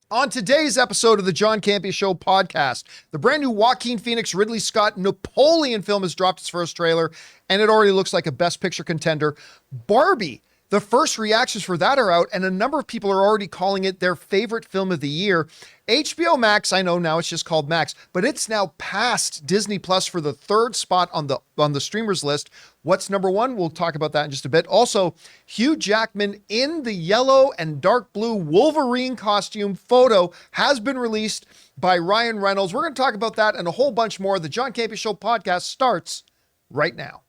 On today's episode of the John Campea Show podcast, the brand new Joaquin Phoenix Ridley Scott Napoleon film has dropped its first trailer, and it already looks like a Best Picture contender. Barbie, the first reactions for that are out, and a number of people are already calling it their favorite film of the year. HBO Max, I know now it's just called Max, but it's now passed Disney Plus for the third spot on the streamers list. What's number one? We'll talk about that in just a bit. Also, Hugh Jackman in the yellow and dark blue Wolverine costume photo has been released by Ryan Reynolds. We're going to talk about that and a whole bunch more. The John Campea Show podcast starts right now.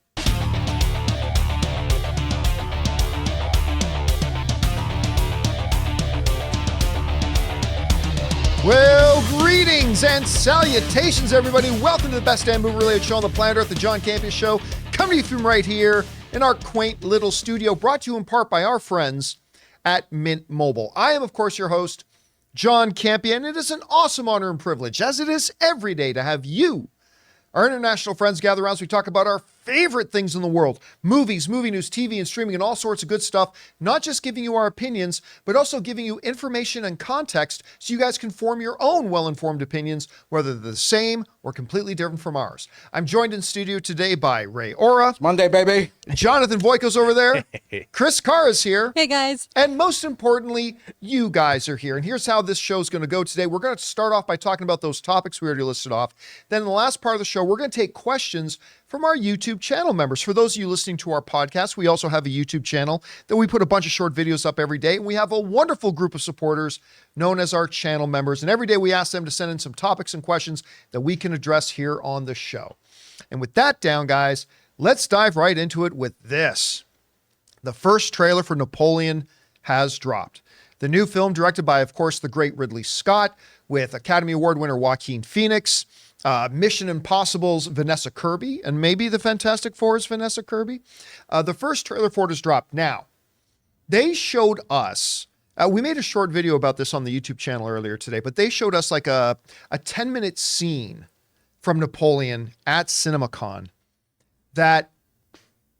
Well, greetings and salutations, everybody. Welcome to the best damn movie-related show on the planet Earth, the John Campea Show, coming to you from right here in our quaint little studio, brought to you in part by our friends at Mint Mobile. I am, of course, your host, John Campea, and it is an awesome honor and privilege, as it is every day, to have you, our international friends, gather around as we talk about our favorite things in the world. Movies, movie news, TV, and streaming, and all sorts of good stuff. Not just giving you our opinions, but also giving you information and context so you guys can form your own well-informed opinions, whether they're the same or completely different from ours. I'm joined in studio today by Ray Ora. It's Monday, baby. Jonathan Voico's over there. Chris Carr is here. Hey, guys. And most importantly, you guys are here. And here's how this show's going to go today. We're going to start off by talking about those topics we already listed off. Then in the last part of the show, we're going to take questions from our YouTube channel members. For those of you listening to our podcast, we also have a YouTube channel that we put a bunch of short videos up every day. And we have a wonderful group of supporters known as our channel members. And every day we ask them to send in some topics and questions that we can address here on the show. And with that down, guys, let's dive right into it with this. The first trailer for Napoleon has dropped. The new film, directed by, of course, the great Ridley Scott, with Academy Award winner Joaquin Phoenix, Mission Impossible's Vanessa Kirby, and maybe the Fantastic Four's Vanessa Kirby. The first trailer for it has dropped. Now, they showed us, we made a short video about this on the YouTube channel earlier today, but they showed us like a 10-minute scene from Napoleon at CinemaCon that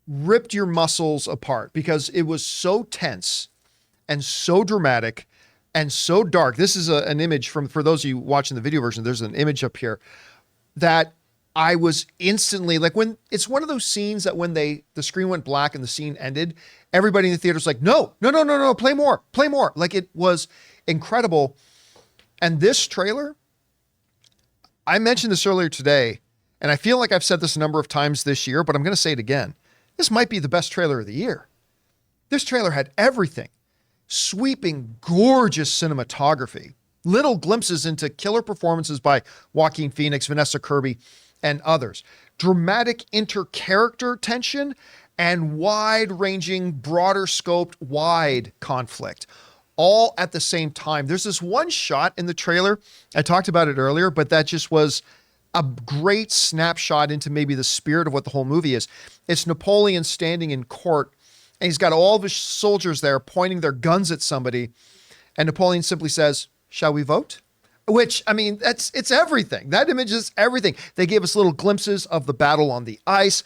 ripped your muscles apart because it was so tense and so dramatic and so dark. This is an image for those of you watching the video version, there's an image up here that I was instantly, like, when it's one of those scenes that when the screen went black and the scene ended, everybody in the theater was like, no, play more. Like, it was incredible. And this trailer, I mentioned this earlier today, and I feel like I've said this a number of times this year, but I'm going to say it again. This might be the best trailer of the year. This trailer had everything. Sweeping, gorgeous cinematography, little glimpses into killer performances by Joaquin Phoenix, Vanessa Kirby, and others. Dramatic inter-character tension and wide-ranging, broader scoped, wide conflict, all at the same time. There's this one shot in the trailer, I talked about it earlier, but that just was a great snapshot into maybe the spirit of what the whole movie is. It's Napoleon standing in court, and he's got all of his soldiers there pointing their guns at somebody. And Napoleon simply says, "Shall we vote?" Which, I mean, it's everything. That image is everything. They gave us little glimpses of the battle on the ice.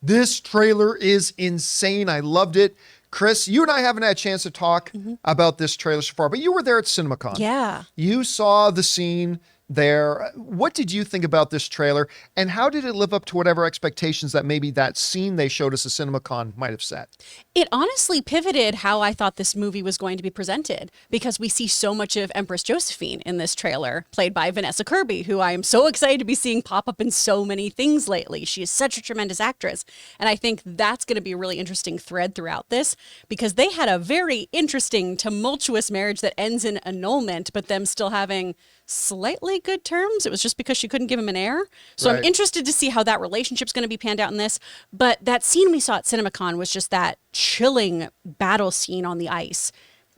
This trailer is insane. I loved it. Chris, you and I haven't had a chance to talk about this trailer so far, but you were there at CinemaCon. Yeah. You saw the scene there. What did you think about this trailer, and how did it live up to whatever expectations that maybe that scene they showed us at CinemaCon might have set? It honestly pivoted how I thought this movie was going to be presented, because we see so much of Empress Josephine in this trailer, played by Vanessa Kirby, who I am so excited to be seeing pop up in so many things lately. She is such a tremendous actress, and I think that's going to be a really interesting thread throughout this, because they had a very interesting, tumultuous marriage that ends in annulment, but them still having slightly good terms. It was just because she couldn't give him an heir. So right. I'm interested to see how that relationship's going to be panned out in this. But that scene we saw at CinemaCon was just that chilling battle scene on the ice.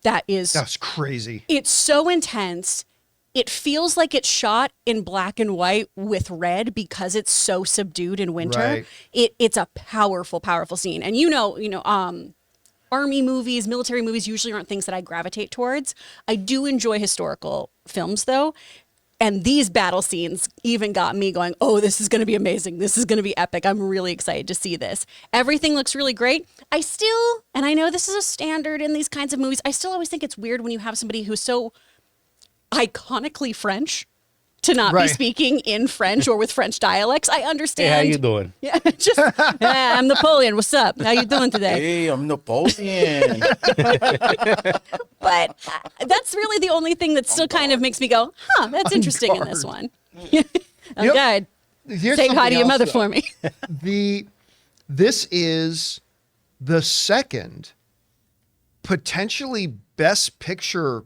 That's crazy. It's so intense. It feels like it's shot in black and white with red because it's so subdued in winter. Right. It's a powerful, powerful scene. And army movies, military movies usually aren't things that I gravitate towards. I do enjoy historical films, though. And these battle scenes even got me going, oh, this is going to be amazing. This is going to be epic. I'm really excited to see this. Everything looks really great. I still, and I know this is a standard in these kinds of movies, I still always think it's weird when you have somebody who's so iconically French to not be Right. speaking in French or with French dialects. I understand. Hey, how you doing? Yeah, just I'm Napoleon. What's up? How you doing today? Hey, I'm Napoleon. But that's really the only thing that still kind of makes me go, huh, that's interesting in this one. I'm Yep. good. Here's Say hi something to your else, mother though. for me. This is the second potentially best picture,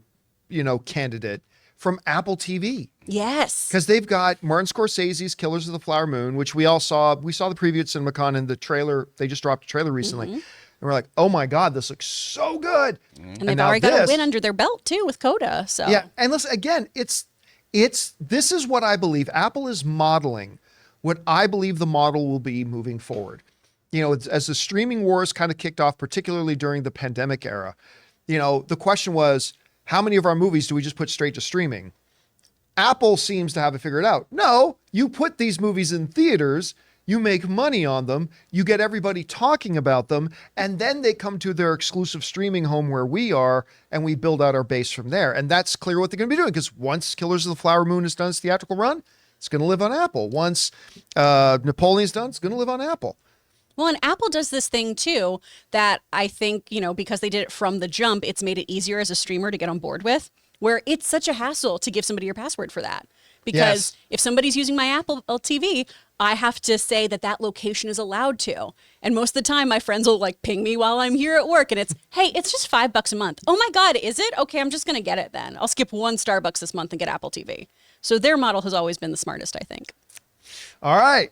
candidate from Apple TV. Yes. Because they've got Martin Scorsese's Killers of the Flower Moon, which we all saw. We saw the preview at CinemaCon and the trailer. They just dropped a trailer recently. And we're like, oh my God, this looks so good. And they've now already got a this- win under their belt too with Coda. So Yeah. And listen, again, this is what I believe. Apple is modeling what I believe the model will be moving forward. As the streaming wars kind of kicked off, particularly during the pandemic era, the question was, how many of our movies do we just put straight to streaming? Apple seems to have it figured out. No, you put these movies in theaters, you make money on them, you get everybody talking about them, and then they come to their exclusive streaming home where we are, and we build out our base from there. And that's clear what they're going to be doing, because once Killers of the Flower Moon is done its theatrical run, it's going to live on Apple. Once Napoleon's done, it's going to live on Apple. Well, and Apple does this thing too that I think, because they did it from the jump, it's made it easier as a streamer to get on board with, where it's such a hassle to give somebody your password for that. Because if somebody's using my Apple TV, I have to say that location is allowed to. And most of the time, my friends will ping me while I'm here at work. And it's, hey, it's just $5 a month. Oh my God, is it? Okay, I'm just going to get it then. I'll skip one Starbucks this month and get Apple TV. So their model has always been the smartest, I think. All right.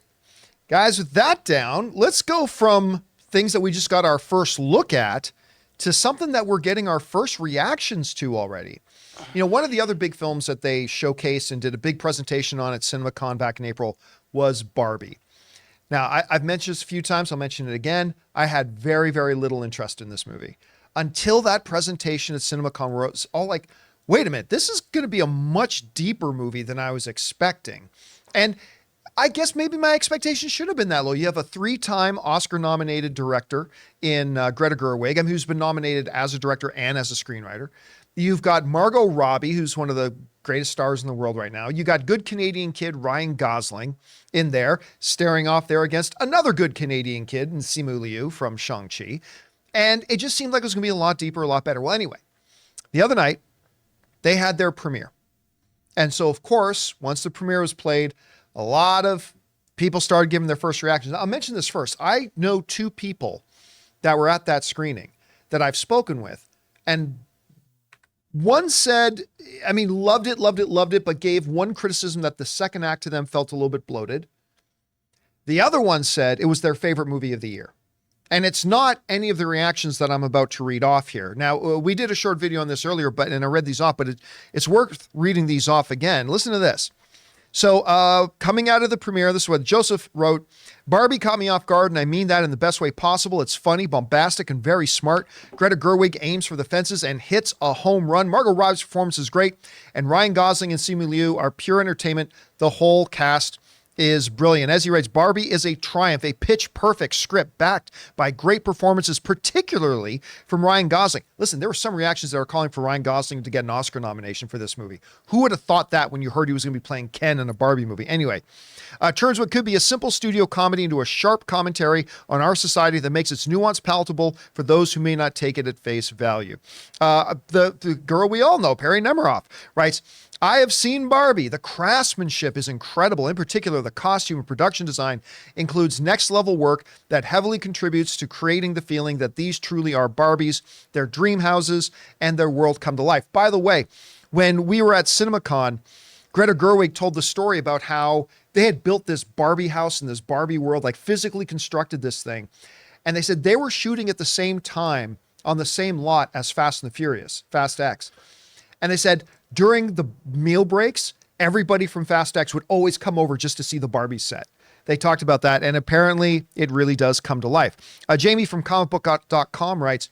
Guys, with that down, let's go from things that we just got our first look at to something that we're getting our first reactions to already. One of the other big films that they showcased and did a big presentation on at CinemaCon back in April was Barbie. Now, I've mentioned this a few times. I'll mention it again. I had very, very little interest in this movie until that presentation at CinemaCon where it was all like, wait a minute, this is going to be a much deeper movie than I was expecting. And I guess maybe my expectations should have been that low. You have a 3-time Oscar-nominated director in Greta Gerwig, who's been nominated as a director and as a screenwriter. You've got Margot Robbie, who's one of the greatest stars in the world right now. You got good Canadian kid Ryan Gosling in there, staring off there against another good Canadian kid in Simu Liu from Shang-Chi. And it just seemed like it was going to be a lot deeper, a lot better. Well, anyway, the other night, they had their premiere. And so, of course, once the premiere was played, a lot of people started giving their first reactions. I'll mention this first. I know 2 people that were at that screening that I've spoken with. And one said, loved it, but gave one criticism that the second act to them felt a little bit bloated. The other one said it was their favorite movie of the year. And it's not any of the reactions that I'm about to read off here. Now, we did a short video on this earlier, and I read these off, but it's worth reading these off again. Listen to this. So coming out of the premiere, this is what Joseph wrote. Barbie caught me off guard, and I mean that in the best way possible. It's funny, bombastic, and very smart. Greta Gerwig aims for the fences and hits a home run. Margot Robbie's performance is great, and Ryan Gosling and Simu Liu are pure entertainment. The whole cast is brilliant. As he writes, Barbie is a triumph, a pitch-perfect script backed by great performances, particularly from Ryan Gosling. Listen, there were some reactions that are calling for Ryan Gosling to get an Oscar nomination for this movie. Who would have thought that when you heard he was going to be playing Ken in a Barbie movie? Anyway, turns what could be a simple studio comedy into a sharp commentary on our society that makes its nuance palatable for those who may not take it at face value. The girl we all know, Perry Nemiroff, writes, I have seen Barbie. The craftsmanship is incredible. In particular, the costume and production design includes next level work that heavily contributes to creating the feeling that these truly are Barbies, their dream houses, and their world come to life. By the way, when we were at CinemaCon, Greta Gerwig told the story about how they had built this Barbie house in this Barbie world, like physically constructed this thing. And they said they were shooting at the same time on the same lot as Fast and the Furious, Fast X. And they said during the meal breaks, everybody from Fast X would always come over just to see the Barbie set. They talked about that, and apparently it really does come to life. Jamie from comicbook.com writes,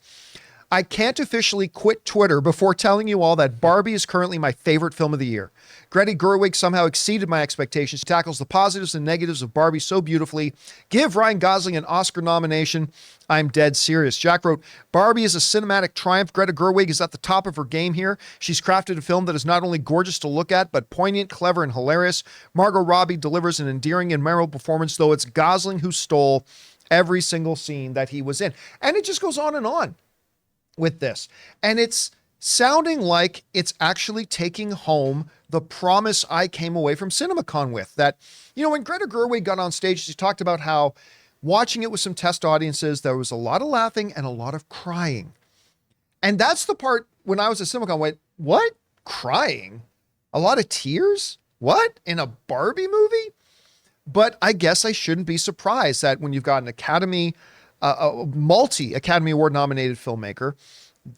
I can't officially quit Twitter before telling you all that Barbie is currently my favorite film of the year. Greta Gerwig somehow exceeded my expectations. She tackles the positives and negatives of Barbie so beautifully. Give Ryan Gosling an Oscar nomination. I'm dead serious. Jack wrote, Barbie is a cinematic triumph. Greta Gerwig is at the top of her game here. She's crafted a film that is not only gorgeous to look at, but poignant, clever, and hilarious. Margot Robbie delivers an endearing and memorable performance, though it's Gosling who stole every single scene that he was in. And it just goes on with this. And it's sounding like it's actually taking home the promise I came away from CinemaCon with. That, when Greta Gerwig got on stage, she talked about how watching it with some test audiences, there was a lot of laughing and a lot of crying. And that's the part when I was at CinemaCon, I went, what? Crying? A lot of tears? What? In a Barbie movie? But I guess I shouldn't be surprised that when you've got an a multi-Academy Award nominated filmmaker,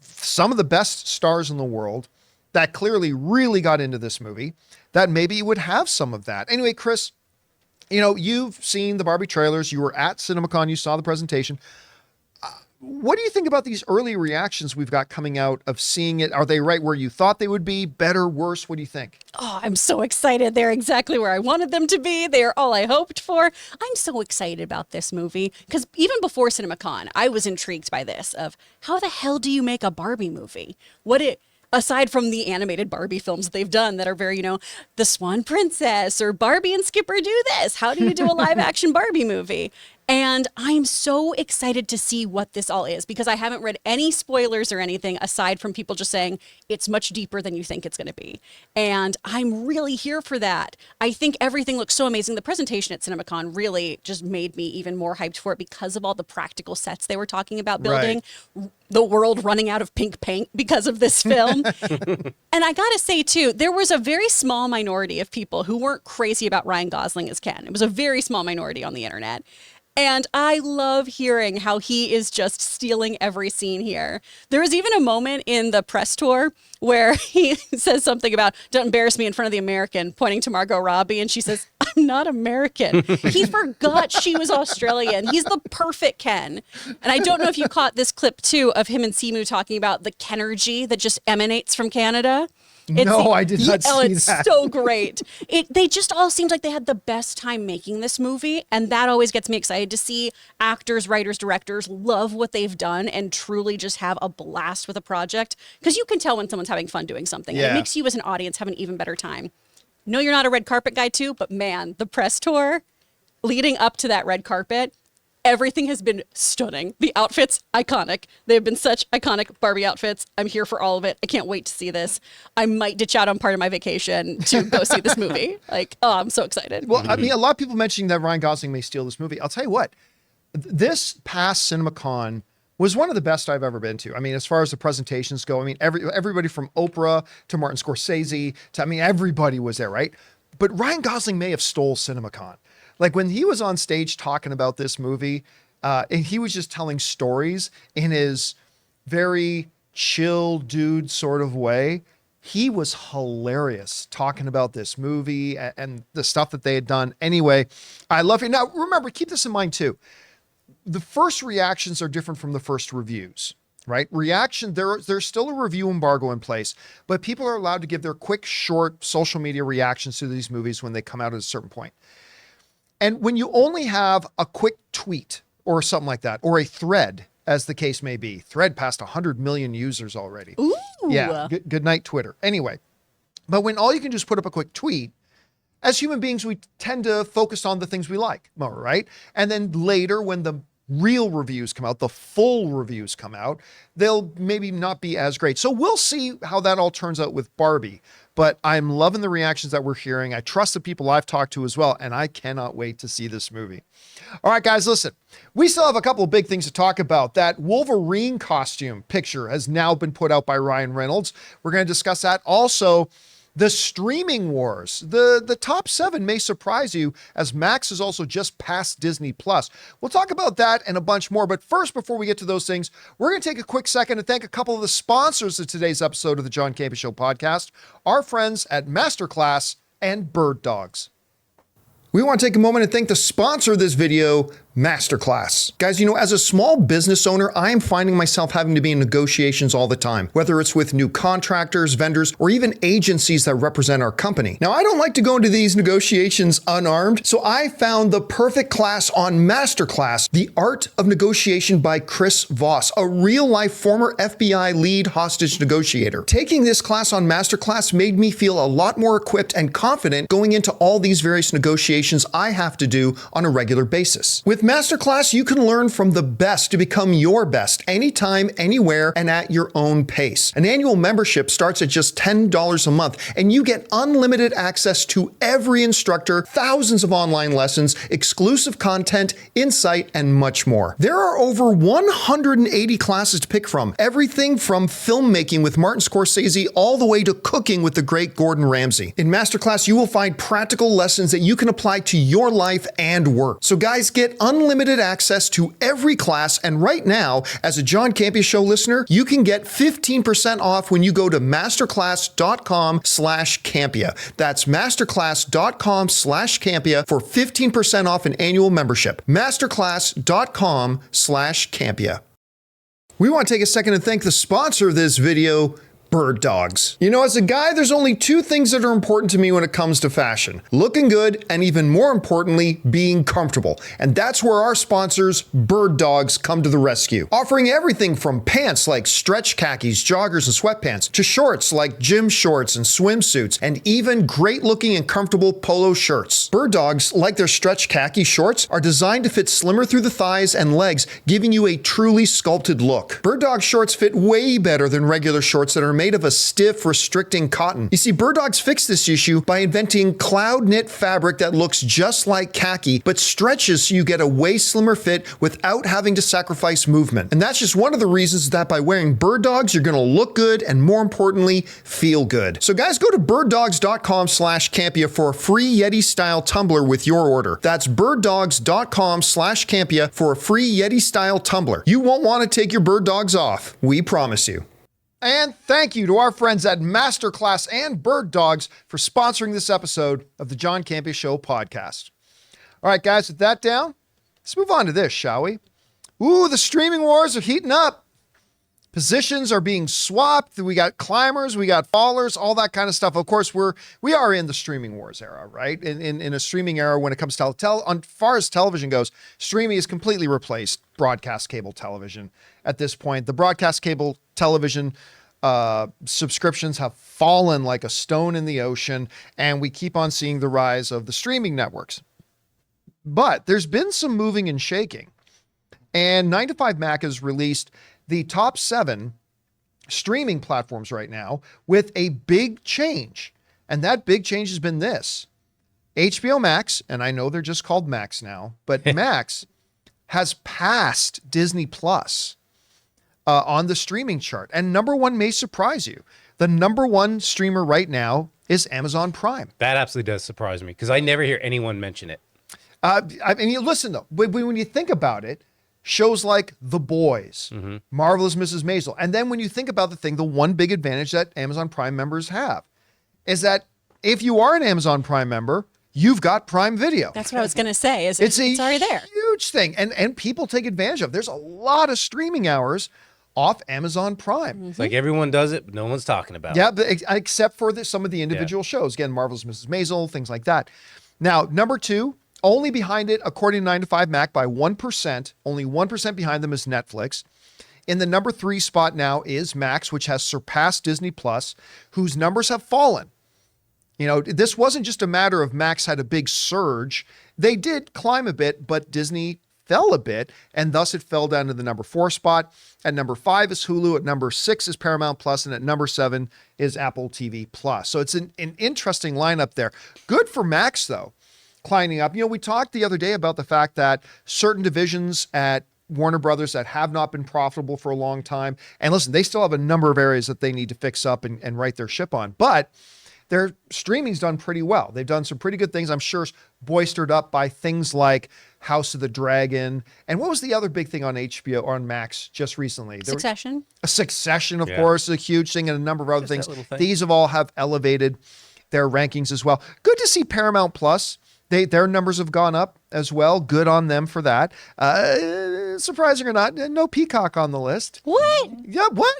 some of the best stars in the world that clearly really got into this movie, that maybe you would have some of that. Anyway, Chris, you've seen the Barbie trailers. You were at CinemaCon. You saw the presentation. What do you think about these early reactions we've got coming out of seeing it? Are they right where you thought they would be? Better, worse? What do you think? Oh, I'm so excited. They're exactly where I wanted them to be. They are all I hoped for. I'm so excited about this movie because even before CinemaCon, I was intrigued by this of how the hell do you make a Barbie movie? Aside from the animated Barbie films they've done that are very, The Swan Princess or Barbie and Skipper do this. How do you do a live action Barbie movie? And I'm so excited to see what this all is because I haven't read any spoilers or anything aside from people just saying it's much deeper than you think it's going to be. And I'm really here for that. I think everything looks so amazing. The presentation at CinemaCon really just made me even more hyped for it because of all the practical sets they were talking about building. Right. The world running out of pink paint because of this film. And I gotta say too, there was a very small minority of people who weren't crazy about Ryan Gosling as Ken. It was a very small minority on the internet. And I love hearing how he is just stealing every scene here. There was even a moment in the press tour where he says something about, don't embarrass me in front of the American, pointing to Margot Robbie. And she says, I'm not American. He forgot she was Australian. He's the perfect Ken. And I don't know if you caught this clip too of him and Simu talking about the Kenergy that just emanates from Canada. No, I did not see that. It's so great. They just all seemed like they had the best time making this movie. And that always gets me excited to see actors, writers, directors love what they've done and truly just have a blast with a project. Because you can tell when someone's having fun doing something. Yeah. And it makes you as an audience have an even better time. No, you're not a red carpet guy too, but man, the press tour leading up to that red carpet, everything has been stunning. The outfits, iconic. They've been such iconic Barbie outfits. I'm here for all of it. I can't wait to see this. I might ditch out on part of my vacation to go see this movie. I'm so excited. Well, I mean, a lot of people mentioning that Ryan Gosling may steal this movie. I'll tell you what, this past CinemaCon was one of the best I've ever been to. I mean, as far as the presentations go, I mean, everybody from Oprah to Martin Scorsese to, everybody was there, right? But Ryan Gosling may have stole CinemaCon. Like when he was on stage talking about this movie, and he was just telling stories in his very chill dude sort of way, he was hilarious talking about this movie and the stuff that they had done. Anyway, I love it. Now, remember, keep this in mind too. The first reactions are different from the first reviews, right? There's still a review embargo in place, but people are allowed to give their quick, short social media reactions to these movies when they come out at a certain point. And when you only have a quick tweet or something like that, or a thread, as the case may be, thread passed 100 million users already. Ooh. Yeah, good night, Twitter. Anyway, but when all you can do is put up a quick tweet, as human beings, we tend to focus on the things we like more, right? And then later, when the real reviews come out, the full reviews come out, they'll maybe not be as great. So we'll see how that all turns out with Barbie. But I'm loving the reactions that we're hearing. I trust the people I've talked to as well, and I cannot wait to see this movie. All right, guys, listen. We still have a couple of big things to talk about. That Wolverine costume picture has now been put out by Ryan Reynolds. We're going to discuss that. Also, the streaming wars. The top 7 may surprise you, as Max is also just past Disney+. We'll talk about that and a bunch more. But first, before we get to those things, we're going to take a quick second to thank a couple of the sponsors of today's episode of the John Campea Show podcast, our friends at MasterClass and Birddogs. We want to take a moment and thank the sponsor of this video, MasterClass. Guys, as a small business owner, I am finding myself having to be in negotiations all the time, whether it's with new contractors, vendors, or even agencies that represent our company. Now, I don't like to go into these negotiations unarmed, so I found the perfect class on MasterClass, The Art of Negotiation by Chris Voss, a real-life former FBI lead hostage negotiator. Taking this class on MasterClass made me feel a lot more equipped and confident going into all these various negotiations I have to do on a regular basis. With MasterClass, you can learn from the best to become your best anytime, anywhere, and at your own pace. An annual membership starts at just $10 a month, and you get unlimited access to every instructor, thousands of online lessons, exclusive content, insight, and much more. There are over 180 classes to pick from, everything from filmmaking with Martin Scorsese all the way to cooking with the great Gordon Ramsay. In MasterClass, you will find practical lessons that you can apply to your life and work. So guys, get unlimited access to every class, and right now, as a John Campea Show listener, you can get 15% off when you go to masterclass.com/Campea. That's masterclass.com/Campea for 15% off an annual membership. masterclass.com/Campea. We want to take a second and thank the sponsor of this video, Birddogs. As a guy, there's only two things that are important to me when it comes to fashion: looking good, and even more importantly, being comfortable. And that's where our sponsors, Birddogs, come to the rescue. Offering everything from pants like stretch khakis, joggers, and sweatpants, to shorts like gym shorts and swimsuits, and even great looking and comfortable polo shirts. Birddogs, like their stretch khaki shorts, are designed to fit slimmer through the thighs and legs, giving you a truly sculpted look. Birddogs shorts fit way better than regular shorts that are made of a stiff, restricting cotton. You see, Birddogs fixed this issue by inventing cloud knit fabric that looks just like khaki, but stretches so you get a way slimmer fit without having to sacrifice movement. And that's just one of the reasons that by wearing Birddogs, you're gonna look good and, more importantly, feel good. So guys, go to birddogs.com/Campea for a free Yeti-style tumbler with your order. That's birddogs.com/Campea for a free Yeti-style tumbler. You won't want to take your Birddogs off. We promise you. And thank you to our friends at MasterClass and Birddogs for sponsoring this episode of the John Campea Show podcast. All right, guys, with that down, let's move on to this, shall we? Ooh, the streaming wars are heating up. Positions are being swapped. We got climbers, we got fallers, all that kind of stuff. Of course, we are in the streaming wars era, right? In a streaming era when it comes to on far as television goes, streaming has completely replaced broadcast cable television at this point. The broadcast cable television subscriptions have fallen like a stone in the ocean, and we keep on seeing the rise of the streaming networks. But there's been some moving and shaking, and 9to5Mac has released the top 7 streaming platforms right now with a big change. And that big change has been this: HBO Max, and I know they're just called Max now, but Max has passed Disney Plus on the streaming chart. And number one may surprise you. The number one streamer right now is Amazon Prime. That absolutely does surprise me because I never hear anyone mention it. I mean, listen though, when you think about it, shows like The Boys, Marvelous Mrs. Maisel, and then when you think about the one big advantage that Amazon Prime members have is that if you are an Amazon Prime member, you've got Prime Video. That's what I was going to say. It's already there. Huge thing, and people take advantage of. There's a lot of streaming hours off Amazon Prime. It's like everyone does it, but no one's talking about it. Yeah, except for some of the individual shows. Again, Marvelous Mrs. Maisel, things like that. Now, number 2, only behind it, according to 9to5Mac, by 1%, only 1% behind them is Netflix. In the number 3 spot now is Max, which has surpassed Disney Plus, whose numbers have fallen. This wasn't just a matter of Max had a big surge. They did climb a bit, but Disney fell a bit, and thus it fell down to the number 4 spot. At number 5 is Hulu. At number 6 is Paramount Plus, and at number 7 is Apple TV Plus. So it's an interesting lineup there. Good for Max, though, climbing up. We talked the other day about the fact that certain divisions at Warner Brothers that have not been profitable for a long time, and listen, they still have a number of areas that they need to fix up and right their ship on, but their streaming's done pretty well. They've done some pretty good things, I'm sure, boistered up by things like House of the Dragon. And what was the other big thing on HBO or on Max just recently? Succession. Succession, of course, is a huge thing, and a number of other things. These have all elevated their rankings as well. Good to see Paramount Plus Their numbers have gone up as well. Good on them for that. Surprising or not, no Peacock on the list. What? Yeah, what?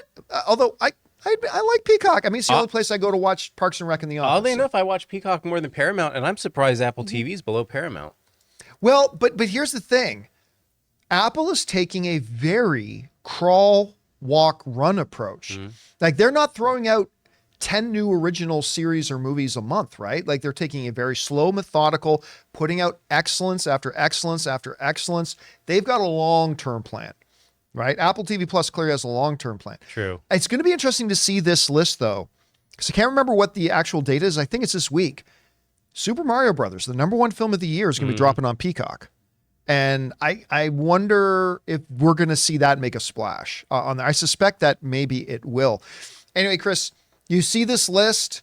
Although I like Peacock. I mean, it's the only place I go to watch Parks and Rec in the office. Oddly enough, I watch Peacock more than Paramount, and I'm surprised Apple TV is below Paramount. Well, but here's the thing. Apple is taking a very crawl, walk, run approach. Like they're not throwing out 10 new original series or movies a month, right? Like they're taking a very slow, methodical, putting out excellence after excellence after excellence. They've got a long-term plan, right? Apple TV Plus clearly has a long-term plan. True. It's going to be interesting to see this list though, because I can't remember what the actual date is. I think it's this week. Super Mario Brothers, the #1 film of the year, is going to be dropping on Peacock. And I wonder if we're going to see that make a splash on there. I suspect that maybe it will. Anyway, Chris, you see this list.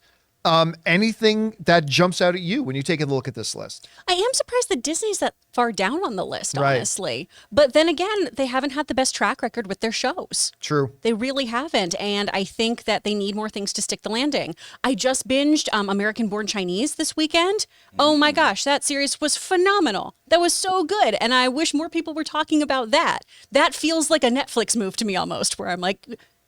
Anything that jumps out at you when you take a look at this list? I am surprised that Disney's that far down on the list, Right. honestly. But then again, they haven't had the best track record with their shows. True. They really haven't. And I think that they need more things to stick the landing. I just binged American Born Chinese this weekend. Oh my gosh, that series was phenomenal. That was so good. And I wish more people were talking about that. That feels like a Netflix move to me almost, where I'm like,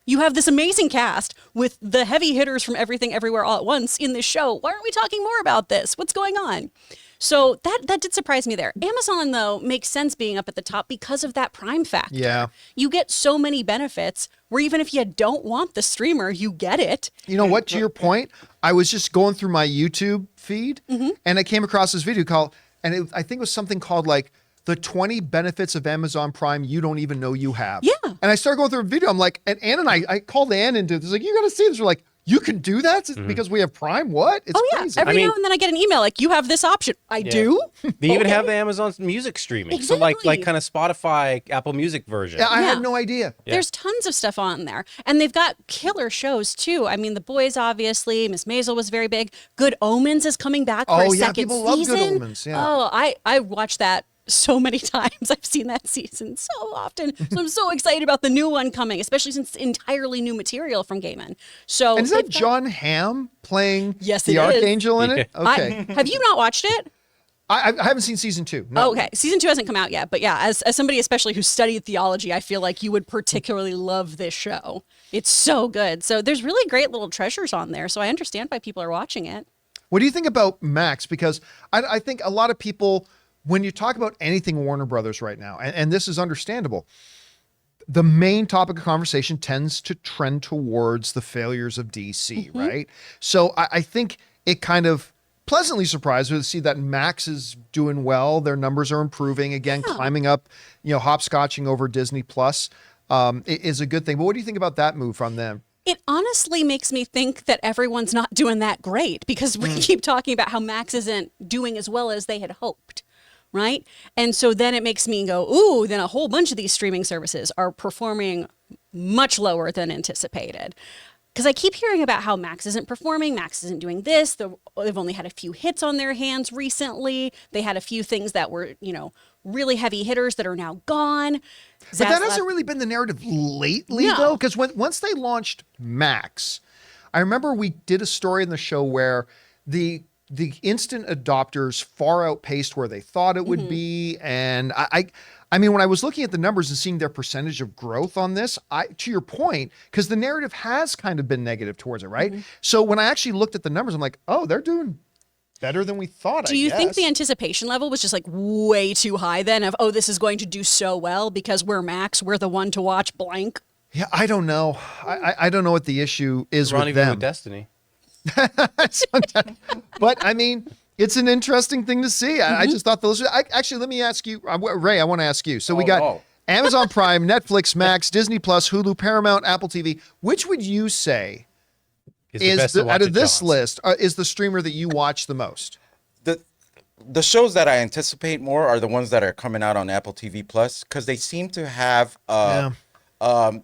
you have this amazing cast with the heavy hitters from Everything Everywhere All at Once in this show. Why aren't we talking more about this? What's going on? So that did surprise me there. Amazon, though, makes sense being up at the top because of that Prime factor. Yeah. You get so many benefits where even if you don't want the streamer, you get it. You know what? To your point, I was just going through my YouTube feed and I came across this video called, and I think it was something called like the 20 benefits of Amazon Prime you don't even know you have. Yeah. And I started going through a video. I'm like, and Ann and I called Ann into this, like, you got to see this. We're like, you can do that because we have Prime? What? It's Oh, yeah. crazy. Every now and then I get an email like, you have this option. I do? They even Okay. have the Amazon's music streaming. So like Exactly. kind of Spotify, Apple Music version. Yeah, I Yeah. had no idea. There's tons of stuff on there. And they've got killer shows, too. I mean, The Boys, obviously. Miss Maisel was very big. Good Omens is coming back for a Oh, yeah, second people love Good season. Omens, yeah. Oh, I watched that so many times. I've seen that season so often. So I'm so excited about the new one coming, especially since it's entirely new material from Gaiman. So And is that they've got- John Hamm playing Yes, the it is. Archangel in it? Okay. have you not watched it? I haven't seen season 2. No. Oh, okay. Season 2 hasn't come out yet. But yeah, as somebody especially who studied theology, I feel like you would particularly love this show. It's so good. So there's really great little treasures on there. So I understand why people are watching it. What do you think about Max? Because I think a lot of people, when you talk about anything Warner Brothers right now, and this is understandable, the main topic of conversation tends to trend towards the failures of DC, right? So I think it kind of pleasantly surprised me to see that Max is doing well. Their numbers are improving again, climbing up, hopscotching over Disney Plus is a good thing. But what do you think about that move from them? It honestly makes me think that everyone's not doing that great because we keep talking about how Max isn't doing as well as they had hoped. Right. And so then it makes me go, ooh, then a whole bunch of these streaming services are performing much lower than anticipated. Because I keep hearing about how Max isn't performing, Max isn't doing this. They've only had a few hits on their hands recently. They had a few things that were, really heavy hitters that are now gone. But that hasn't really been the narrative lately, No. though, because once they launched Max, I remember we did a story in the show where the instant adopters far outpaced where they thought it would be. And I mean, when I was looking at the numbers and seeing their percentage of growth on this, to your point, because the narrative has kind of been negative towards it, right? So when I actually looked at the numbers, I'm like, oh, they're doing better than we thought. Do you think the anticipation level was just like way too high then of, oh, this is going to do so well because we're Max, we're the one to watch blank? Yeah, I don't know. I don't know what the issue is with Ronnie them. with Destiny. But I mean, it's an interesting thing to see. I just thought those. Actually, let me ask you, Ray. I want to ask you. So we got Amazon Prime, Netflix, Max, Disney Plus, Hulu, Paramount, Apple TV. Which would you say is out of this list is the streamer that you watch the most? The shows that I anticipate more are the ones that are coming out on Apple TV Plus because they seem to have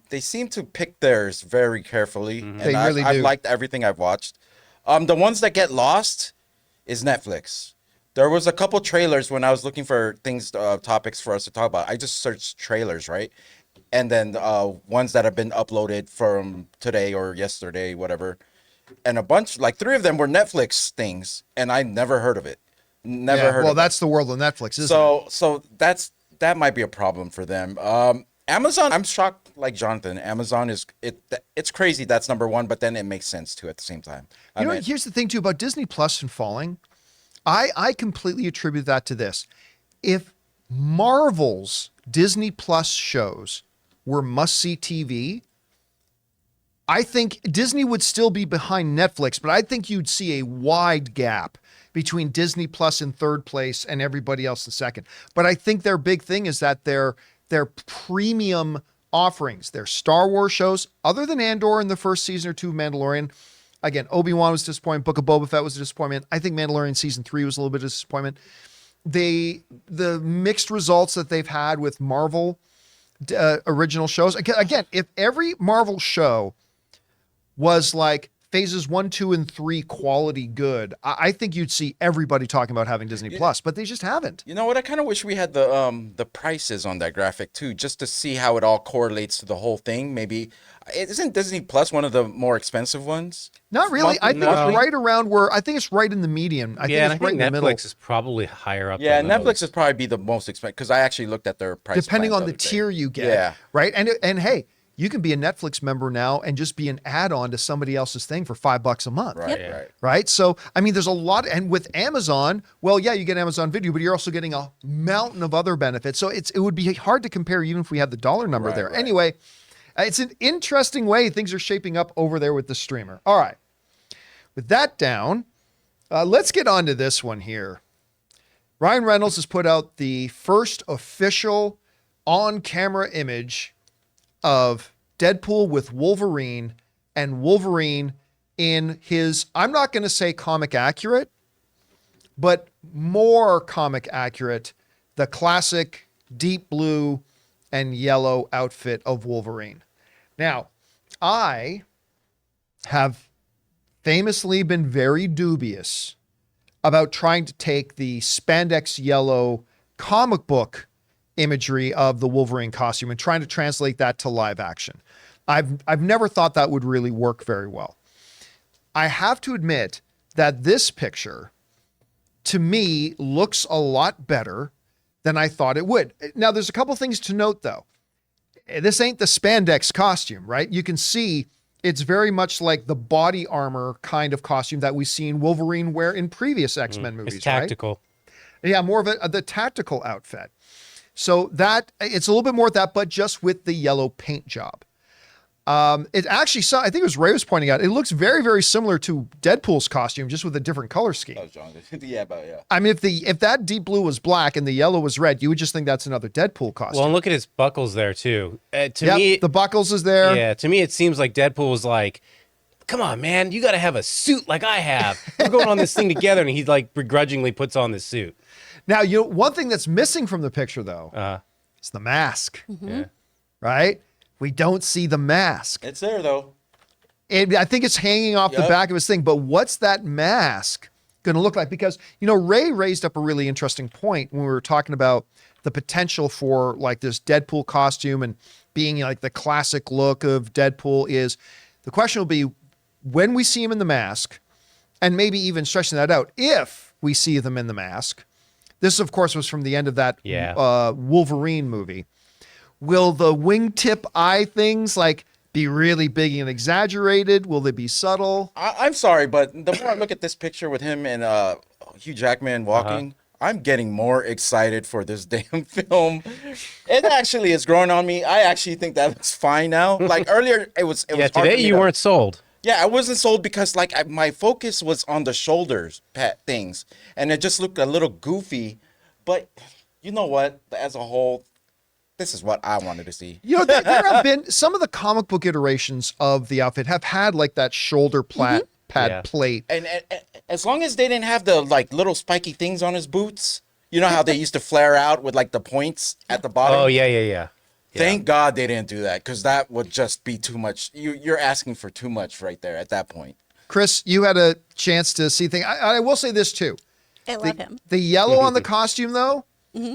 they seem to pick theirs very carefully, and They really do. I've liked everything I've watched. The ones that get lost is Netflix. There was a couple trailers when I was looking for things, topics for us to talk about. I just searched trailers, right? And then ones that have been uploaded from today or yesterday, whatever. And a bunch, like 3 of them were Netflix things, and I never heard of it. Never Yeah, heard well, of that's the world of Netflix, isn't it? So that might be a problem for them. Amazon, I'm shocked like Jonathan. Amazon it's crazy that's number one, but then it makes sense too at the same time. You know, here's the thing too about Disney Plus and falling. I completely attribute that to this. If Marvel's Disney Plus shows were must-see TV, I think Disney would still be behind Netflix, but I think you'd see a wide gap between Disney Plus in third place and everybody else in second. But I think their big thing is that their premium offerings, their Star Wars shows, other than Andor in the first season or two of Mandalorian, again, Obi-Wan was a disappointment. Book of Boba Fett was a disappointment. I think Mandalorian season 3 was a little bit of a disappointment. The mixed results that they've had with Marvel original shows. Again, if every Marvel show was like phases 1, 2, and 3 quality good, I think you'd see everybody talking about having Disney Plus, but they just haven't. You know what? I kind of wish we had the prices on that graphic too, just to see how it all correlates to the whole thing. Maybe isn't Disney Plus one of the more expensive ones? Not really. I think it's right around where I think it's right in the median. I think it's right in the middle. Netflix is probably higher up. Yeah, than Netflix those. is probably be the most expensive because I actually looked at their price. Depending plans on the other day. tier you get. Yeah. Right. And hey, you can be a Netflix member now and just be an add-on to somebody else's thing for $5 a month. Right, Yep. right. Right. So, I mean, there's a lot. And with Amazon, well, yeah, you get Amazon Video, but you're also getting a mountain of other benefits. So it would be hard to compare even if we had the dollar number Right, there. right. Anyway, it's an interesting way things are shaping up over there with the streamer. All right. With that down, let's get on to this one here. Ryan Reynolds has put out the first official on-camera image of Deadpool with Wolverine, and Wolverine in his, I'm not going to say comic accurate, but more comic accurate, the classic deep blue and yellow outfit of Wolverine. Now, I have famously been very dubious about trying to take the spandex yellow comic book imagery of the Wolverine costume and trying to translate that to live action. I've never thought that would really work very well. I have to admit that this picture, to me, looks a lot better than I thought it would. Now, there's a couple things to note, though. This ain't the spandex costume, right? You can see it's very much like the body armor kind of costume that we've seen Wolverine wear in previous X-Men movies, It's tactical. right? Yeah, more of the tactical outfit. So that it's a little bit more of that, but just with the yellow paint job. It actually saw, I think it was Ray was pointing out, it looks very, very similar to Deadpool's costume, just with a different color scheme. That was John. Yeah, but yeah. I mean, if that deep blue was black and the yellow was red, you would just think that's another Deadpool costume. Well, and look at his buckles there too. To Yep, me, the buckles is there. yeah, to me it seems like Deadpool was like, "Come on, man, you got to have a suit like I have. We're going on this thing together," and he like begrudgingly puts on this suit. Now, one thing that's missing from the picture, though, is the mask, Yeah. right? We don't see the mask. It's there though. I think it's hanging off the Yep. back of his thing, but what's that mask going to look like? Because, Ray raised up a really interesting point when we were talking about the potential for like this Deadpool costume and being like the classic look of Deadpool is the question will be when we see him in the mask, and maybe even stretching that out, if we see them in the mask. This, of course, was from the end of that Wolverine movie. Will the wingtip eye things like be really big and exaggerated? Will they be subtle? I'm sorry, but the more I look at this picture with him and Hugh Jackman walking, I'm getting more excited for this damn film. It actually is growing on me. I actually think that looks fine now. Like earlier, it was. Yeah, was hard for today me you to- weren't sold. Yeah, I wasn't sold because like my focus was on the shoulders things, and it just looked a little goofy. But you know what? As a whole, this is what I wanted to see. There have been some of the comic book iterations of the outfit have had like that shoulder pad Yeah. plate. And as long as they didn't have the like little spiky things on his boots, you know how they used to flare out with like the points at the bottom. Oh yeah. Thank God they didn't do that because that would just be too much. You're asking for too much right there at that point. Chris, you had a chance to see things. I will say this too. I love him. The yellow on the costume, though,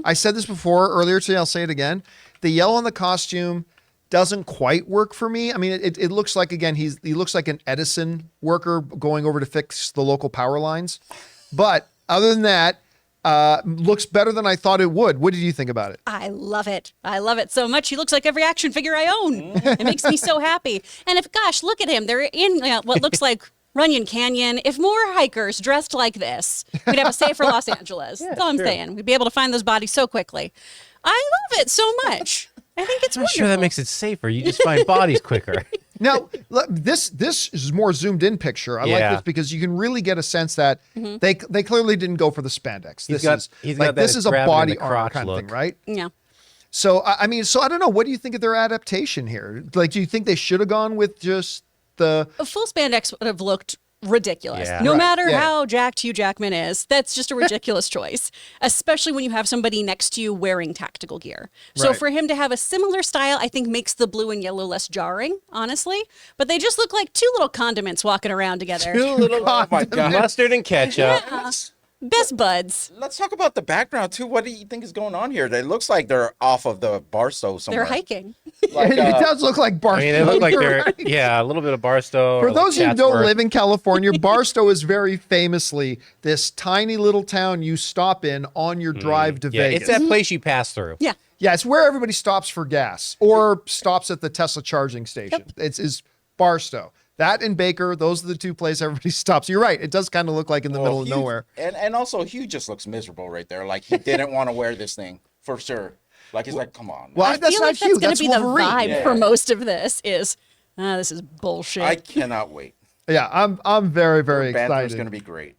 I said this before earlier today. I'll say it again. The yellow on the costume doesn't quite work for me. I mean, it looks like, again, he looks like an Edison worker going over to fix the local power lines. But other than that, looks better than I thought it would. What did you think about it? I love it. I love it so much. He looks like every action figure I own. It makes me so happy. And gosh, look at him. They're in what looks like Runyon Canyon. If more hikers dressed like this, we'd have a safer Los Angeles. That's all I'm saying. We'd be able to find those bodies so quickly. I love it so much. I think it's I'm not wonderful. sure that makes it safer. You just find bodies quicker. Now, this is more zoomed in picture. I like Yeah. this because you can really get a sense that they clearly didn't go for the spandex. He's got that this is a grab it in body the armor crotch kind of look. thing, right? Yeah. So I mean, so I don't know. What do you think of their adaptation here? Like, do you think they should have gone with just the? A full spandex would have looked ridiculous. Yeah. No Right, matter yeah. how jacked Hugh Jackman is, that's just a ridiculous choice, especially when you have somebody next to you wearing tactical gear. So Right. for him to have a similar style, I think makes the blue and yellow less jarring, honestly. But they just look like two little condiments walking around together. Oh my god. Mustard and ketchup. Best buds. Let's talk about the background too. What do you think is going on here? It looks like they're off of the Barstow somewhere. They're hiking. Like, it does look like Barstow. I mean, they look like You're they're, right. yeah, a little bit of Barstow. For or like those of you who don't Chatsworth. live in California, Barstow is very famously this tiny little town you stop in on your drive to Yeah, Vegas. it's that place you pass through. Yeah. Yeah, it's where everybody stops for gas or stops at the Tesla charging station. It's Barstow. That and Baker, those are the two places everybody stops. You're right. It does kind of look like in the middle of Hugh- nowhere. And also Hugh just looks miserable right there. Like he didn't want to wear this thing for sure. Like he's like, come on. Well, I that's feel not like Hugh. that's going That's to be Wolverine. the vibe Yeah. for most of this is, this is bullshit. I cannot wait. Yeah, I'm very, very Banter's excited. gonna be great.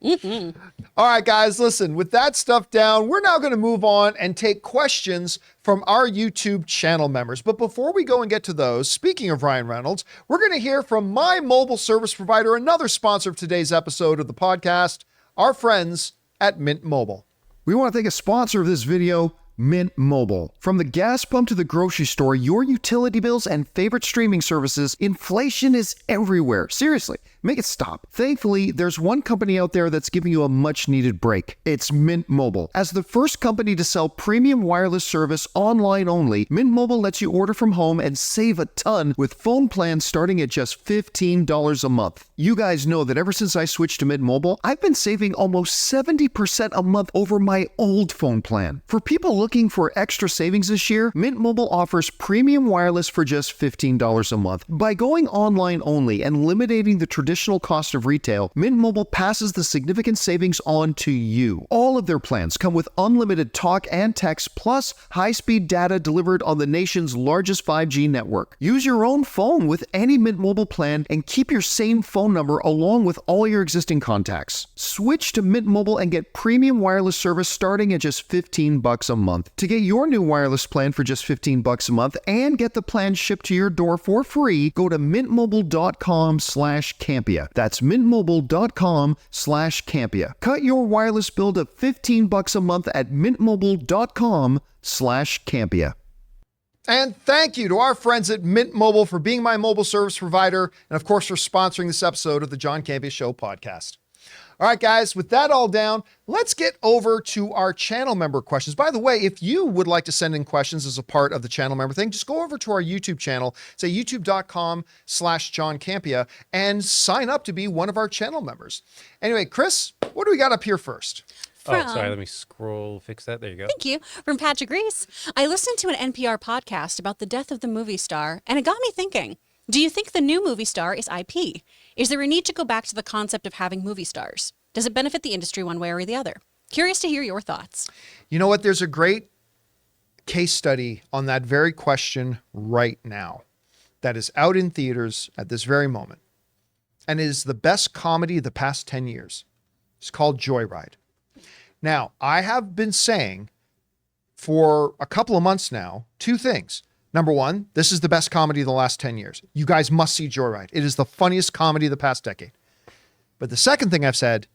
All right, guys, listen, with that stuff down, we're now going to move on and take questions from our YouTube channel members. But before we go and get to those, speaking of Ryan Reynolds, we're going to hear from my mobile service provider, another sponsor of today's episode of the podcast, our friends at Mint Mobile. We want to thank a sponsor of this video, Mint Mobile. From the gas pump to the grocery store, your utility bills and favorite streaming services, inflation is everywhere. Seriously, make it stop. Thankfully, there's one company out there that's giving you a much needed break. It's Mint Mobile. As the first company to sell premium wireless service online only, Mint Mobile lets you order from home and save a ton with phone plans starting at just $15 a month. You guys know that ever since I switched to Mint Mobile, I've been saving almost 70% a month over my old phone plan. For people looking for extra savings this year, Mint Mobile offers premium wireless for just $15 a month. By going online only and eliminating the traditional cost of retail, Mint Mobile passes the significant savings on to you. All of their plans come with unlimited talk and text plus high-speed data delivered on the nation's largest 5G network. Use your own phone with any Mint Mobile plan and keep your same phone number along with all your existing contacts. Switch to Mint Mobile and get premium wireless service starting at just $15 a month. To get your new wireless plan for just $15 a month and get the plan shipped to your door for free, go to mintmobile.com/Campea. That's mintmobile.com/Campea. Cut your wireless bill to $15 a month at mintmobile.com/Campea. And thank you to our friends at Mint Mobile for being my mobile service provider, and of course for sponsoring this episode of the John Campea Show podcast. All right, guys, with that all down, let's get over to our channel member questions. By the way, if you would like to send in questions as a part of the channel member thing, just go over to our YouTube channel, say youtube.com/John Campea, and sign up to be one of our channel members. Anyway, Chris, what do we got up here first? Oh, sorry. Let me fix that. There you go. Thank you. From Patrick Reese. I listened to an NPR podcast about the death of the movie star, and it got me thinking. Do you think the new movie star is IP? Is there a need to go back to the concept of having movie stars? Does it benefit the industry one way or the other? Curious to hear your thoughts. You know what? There's a great case study on that very question right now that is out in theaters at this very moment and is the best comedy of the past 10 years. It's called Joyride. Now, I have been saying for a couple of months now, two things. Number one, this is the best comedy of the last 10 years. You guys must see Joyride. It is the funniest comedy of the past decade. But the second thing I've said,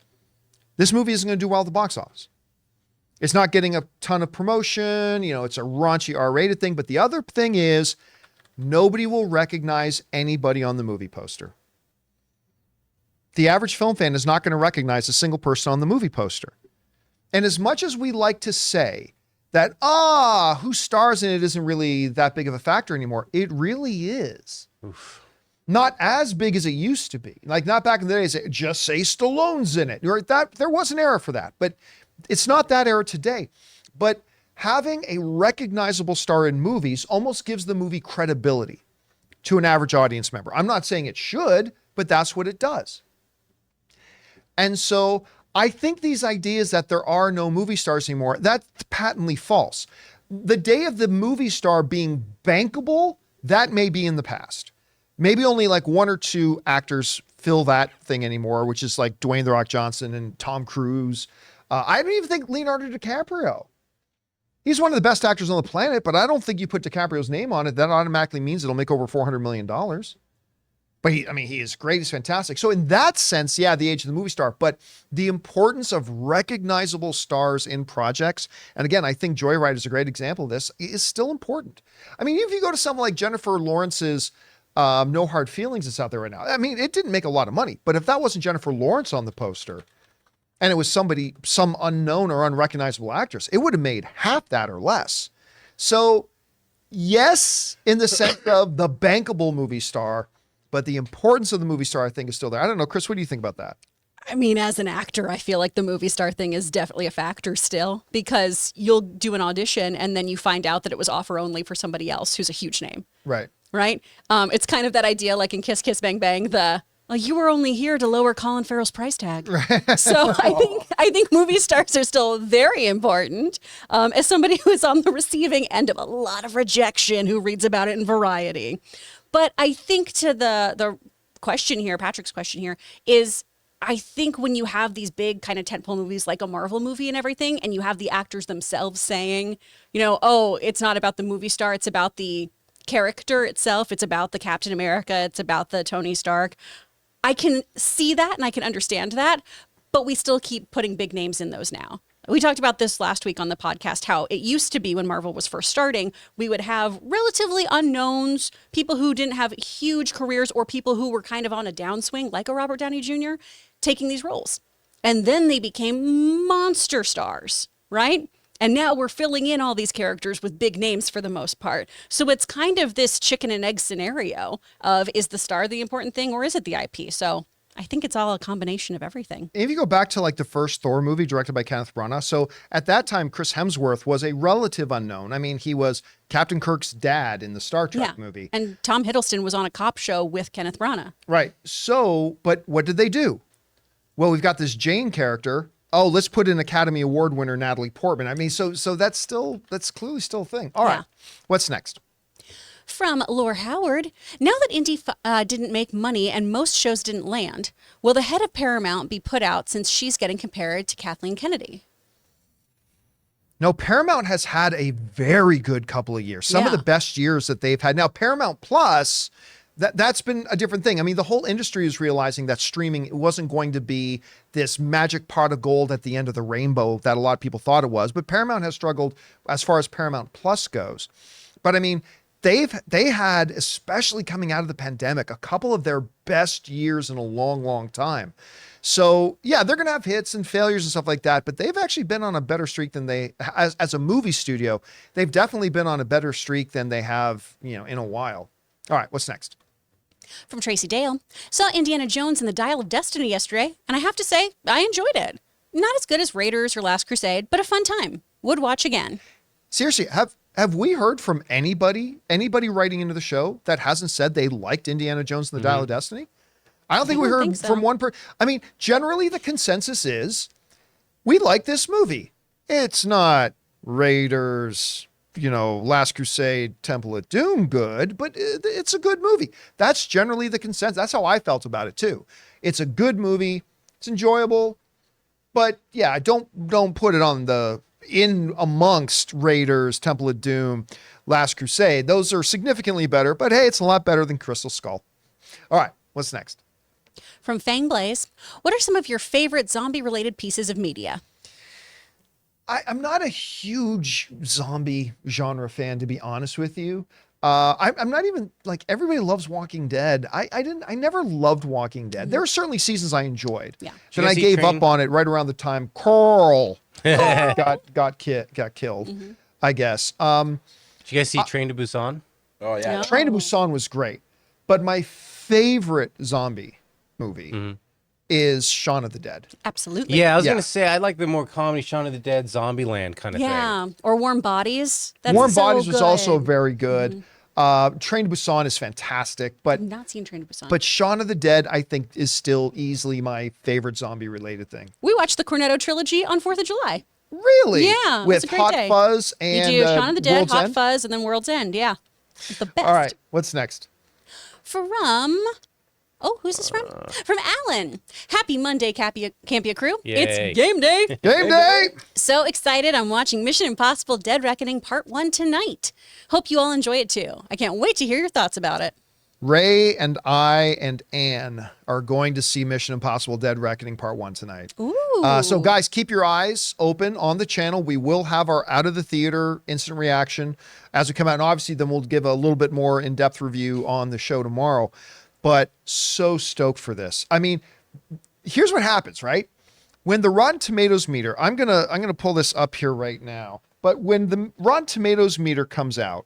this movie isn't going to do well at the box office. It's not getting a ton of promotion. You know, it's a raunchy R-rated thing. But the other thing is nobody will recognize anybody on the movie poster. The average film fan is not going to recognize a single person on the movie poster. And as much as we like to say that, who stars in it isn't really that big of a factor anymore, it really is. Oof. Not as big as it used to be. Like not back in the days, just say Stallone's in it. That there was an era for that. But It's not that era today, but having a recognizable star in movies almost gives the movie credibility to an average audience member. I'm not saying it should, but that's what it does. And so I think these ideas that there are no movie stars anymore, that's patently false. The day of the movie star being bankable, that may be in the past. Maybe only like one or two actors fill that thing anymore, which is like Dwayne "The Rock" Johnson and Tom Cruise. I don't even think Leonardo DiCaprio. He's one of the best actors on the planet, but I don't think you put DiCaprio's name on it, that automatically means it'll make over $400 million. But he is great. He's fantastic. So in that sense, yeah, the age of the movie star, but the importance of recognizable stars in projects, and again, I think Joyride is a great example of this, is still important. I mean, if you go to someone like Jennifer Lawrence's No Hard Feelings that's out there right now, I mean, it didn't make a lot of money, but if that wasn't Jennifer Lawrence on the poster, and it was some unknown or unrecognizable actress, it would have made half that or less. So yes, in the sense of the bankable movie star, but the importance of the movie star, I think, is still there. I don't know, Chris, what do you think about that? I mean, as an actor, I feel like the movie star thing is definitely a factor still, because you'll do an audition and then you find out that it was offer only for somebody else who's a huge name. Right. Right? It's kind of that idea like in Kiss Kiss Bang Bang, you were only here to lower Colin Farrell's price tag. Right. So I think movie stars are still very important. As somebody who is on the receiving end of a lot of rejection who reads about it in Variety. But I think to the question here, Patrick's question here, is I think when you have these big kind of tentpole movies like a Marvel movie and everything, and you have the actors themselves saying, oh, it's not about the movie star, it's about the character itself, it's about the Captain America, it's about the Tony Stark. I can see that and I can understand that, but we still keep putting big names in those now. We talked about this last week on the podcast, how it used to be when Marvel was first starting, we would have relatively unknowns, people who didn't have huge careers or people who were kind of on a downswing, like a Robert Downey Jr., taking these roles. And then they became monster stars, right? And now we're filling in all these characters with big names for the most part. So it's kind of this chicken and egg scenario of, is the star the important thing or is it the IP? So I think it's all a combination of everything. If you go back to like the first Thor movie directed by Kenneth Branagh, so at that time, Chris Hemsworth was a relative unknown. I mean, he was Captain Kirk's dad in the Star Trek movie. And Tom Hiddleston was on a cop show with Kenneth Branagh. Right. So, but what did they do? Well, we've got this Jane character. Oh, let's put in Academy Award winner Natalie Portman. I mean, so that's clearly still a thing. All right. What's next? From Laura Howard, now that Indy didn't make money and most shows didn't land, will the head of Paramount be put out since she's getting compared to Kathleen Kennedy? No, Paramount has had a very good couple of years. Some of the best years that they've had. Now, Paramount Plus, that's been a different thing. I mean, the whole industry is realizing that streaming wasn't going to be this magic pot of gold at the end of the rainbow that a lot of people thought it was. But Paramount has struggled as far as Paramount Plus goes. But I mean, they had, especially coming out of the pandemic, a couple of their best years in a long, long time. So yeah, they're going to have hits and failures and stuff like that, but they've actually been on a better streak than as a movie studio, they've definitely been on a better streak than they have, in a while. All right, what's next? From Tracy Dale, saw Indiana Jones and the Dial of Destiny yesterday, and I have to say, I enjoyed it. Not as good as Raiders or Last Crusade, but a fun time. Would watch again. Seriously, have we heard from anybody writing into the show that hasn't said they liked Indiana Jones and the Dial of Destiny? I don't think we heard from one person. I mean, generally the consensus is we like this movie. It's not Raiders, Last Crusade, Temple of Doom good, but it's a good movie. That's generally the consensus. That's how I felt about it too. It's a good movie. It's enjoyable, but yeah, don't put it on in amongst Raiders, Temple of Doom, Last Crusade. Those are significantly better, but hey, it's a lot better than Crystal Skull. All right, what's next? From Fang Blaze, what are some of your favorite zombie-related pieces of media? I'm not a huge zombie genre fan, to be honest with you. I'm not even everybody loves Walking Dead. I never loved Walking Dead. There are certainly seasons I enjoyed. Yeah. Then I gave up on it right around the time Carl got killed, I guess. Did you guys see Train to Busan? Oh yeah. No. Train to Busan was great, but my favorite zombie movie is Shaun of the Dead. Absolutely. Yeah, I was Yeah. gonna say I like the more comedy Shaun of the Dead, Zombieland kind of Yeah. thing. Or Warm Bodies. That's Warm so Bodies was also good. very good. Train to Busan is fantastic, but I've not seen Train to Busan. but Shaun of the Dead, I think, is still easily my favorite zombie-related thing. We watched the Cornetto trilogy on 4th of July. Really? Yeah, it was With a great Hot day. Fuzz and You do Shaun of the Dead, World's Hot End? Fuzz, and then World's End. Yeah. It's the best. All right, what's next? From, oh, who's this from? From Alan. Happy Monday, Campea crew. Yay. It's game day. Game day! So excited. I'm watching Mission Impossible Dead Reckoning Part 1 tonight. Hope you all enjoy it too. I can't wait to hear your thoughts about it. Ray and I and Anne are going to see Mission Impossible Dead Reckoning Part 1 tonight. Ooh. So guys, keep your eyes open on the channel. We will have our out of the theater instant reaction as we come out. And obviously then we'll give a little bit more in-depth review on the show tomorrow. But so stoked for this. I mean, here's what happens, right? When the Rotten Tomatoes meter, I'm gonna pull this up here right now. But when the Rotten Tomatoes meter comes out,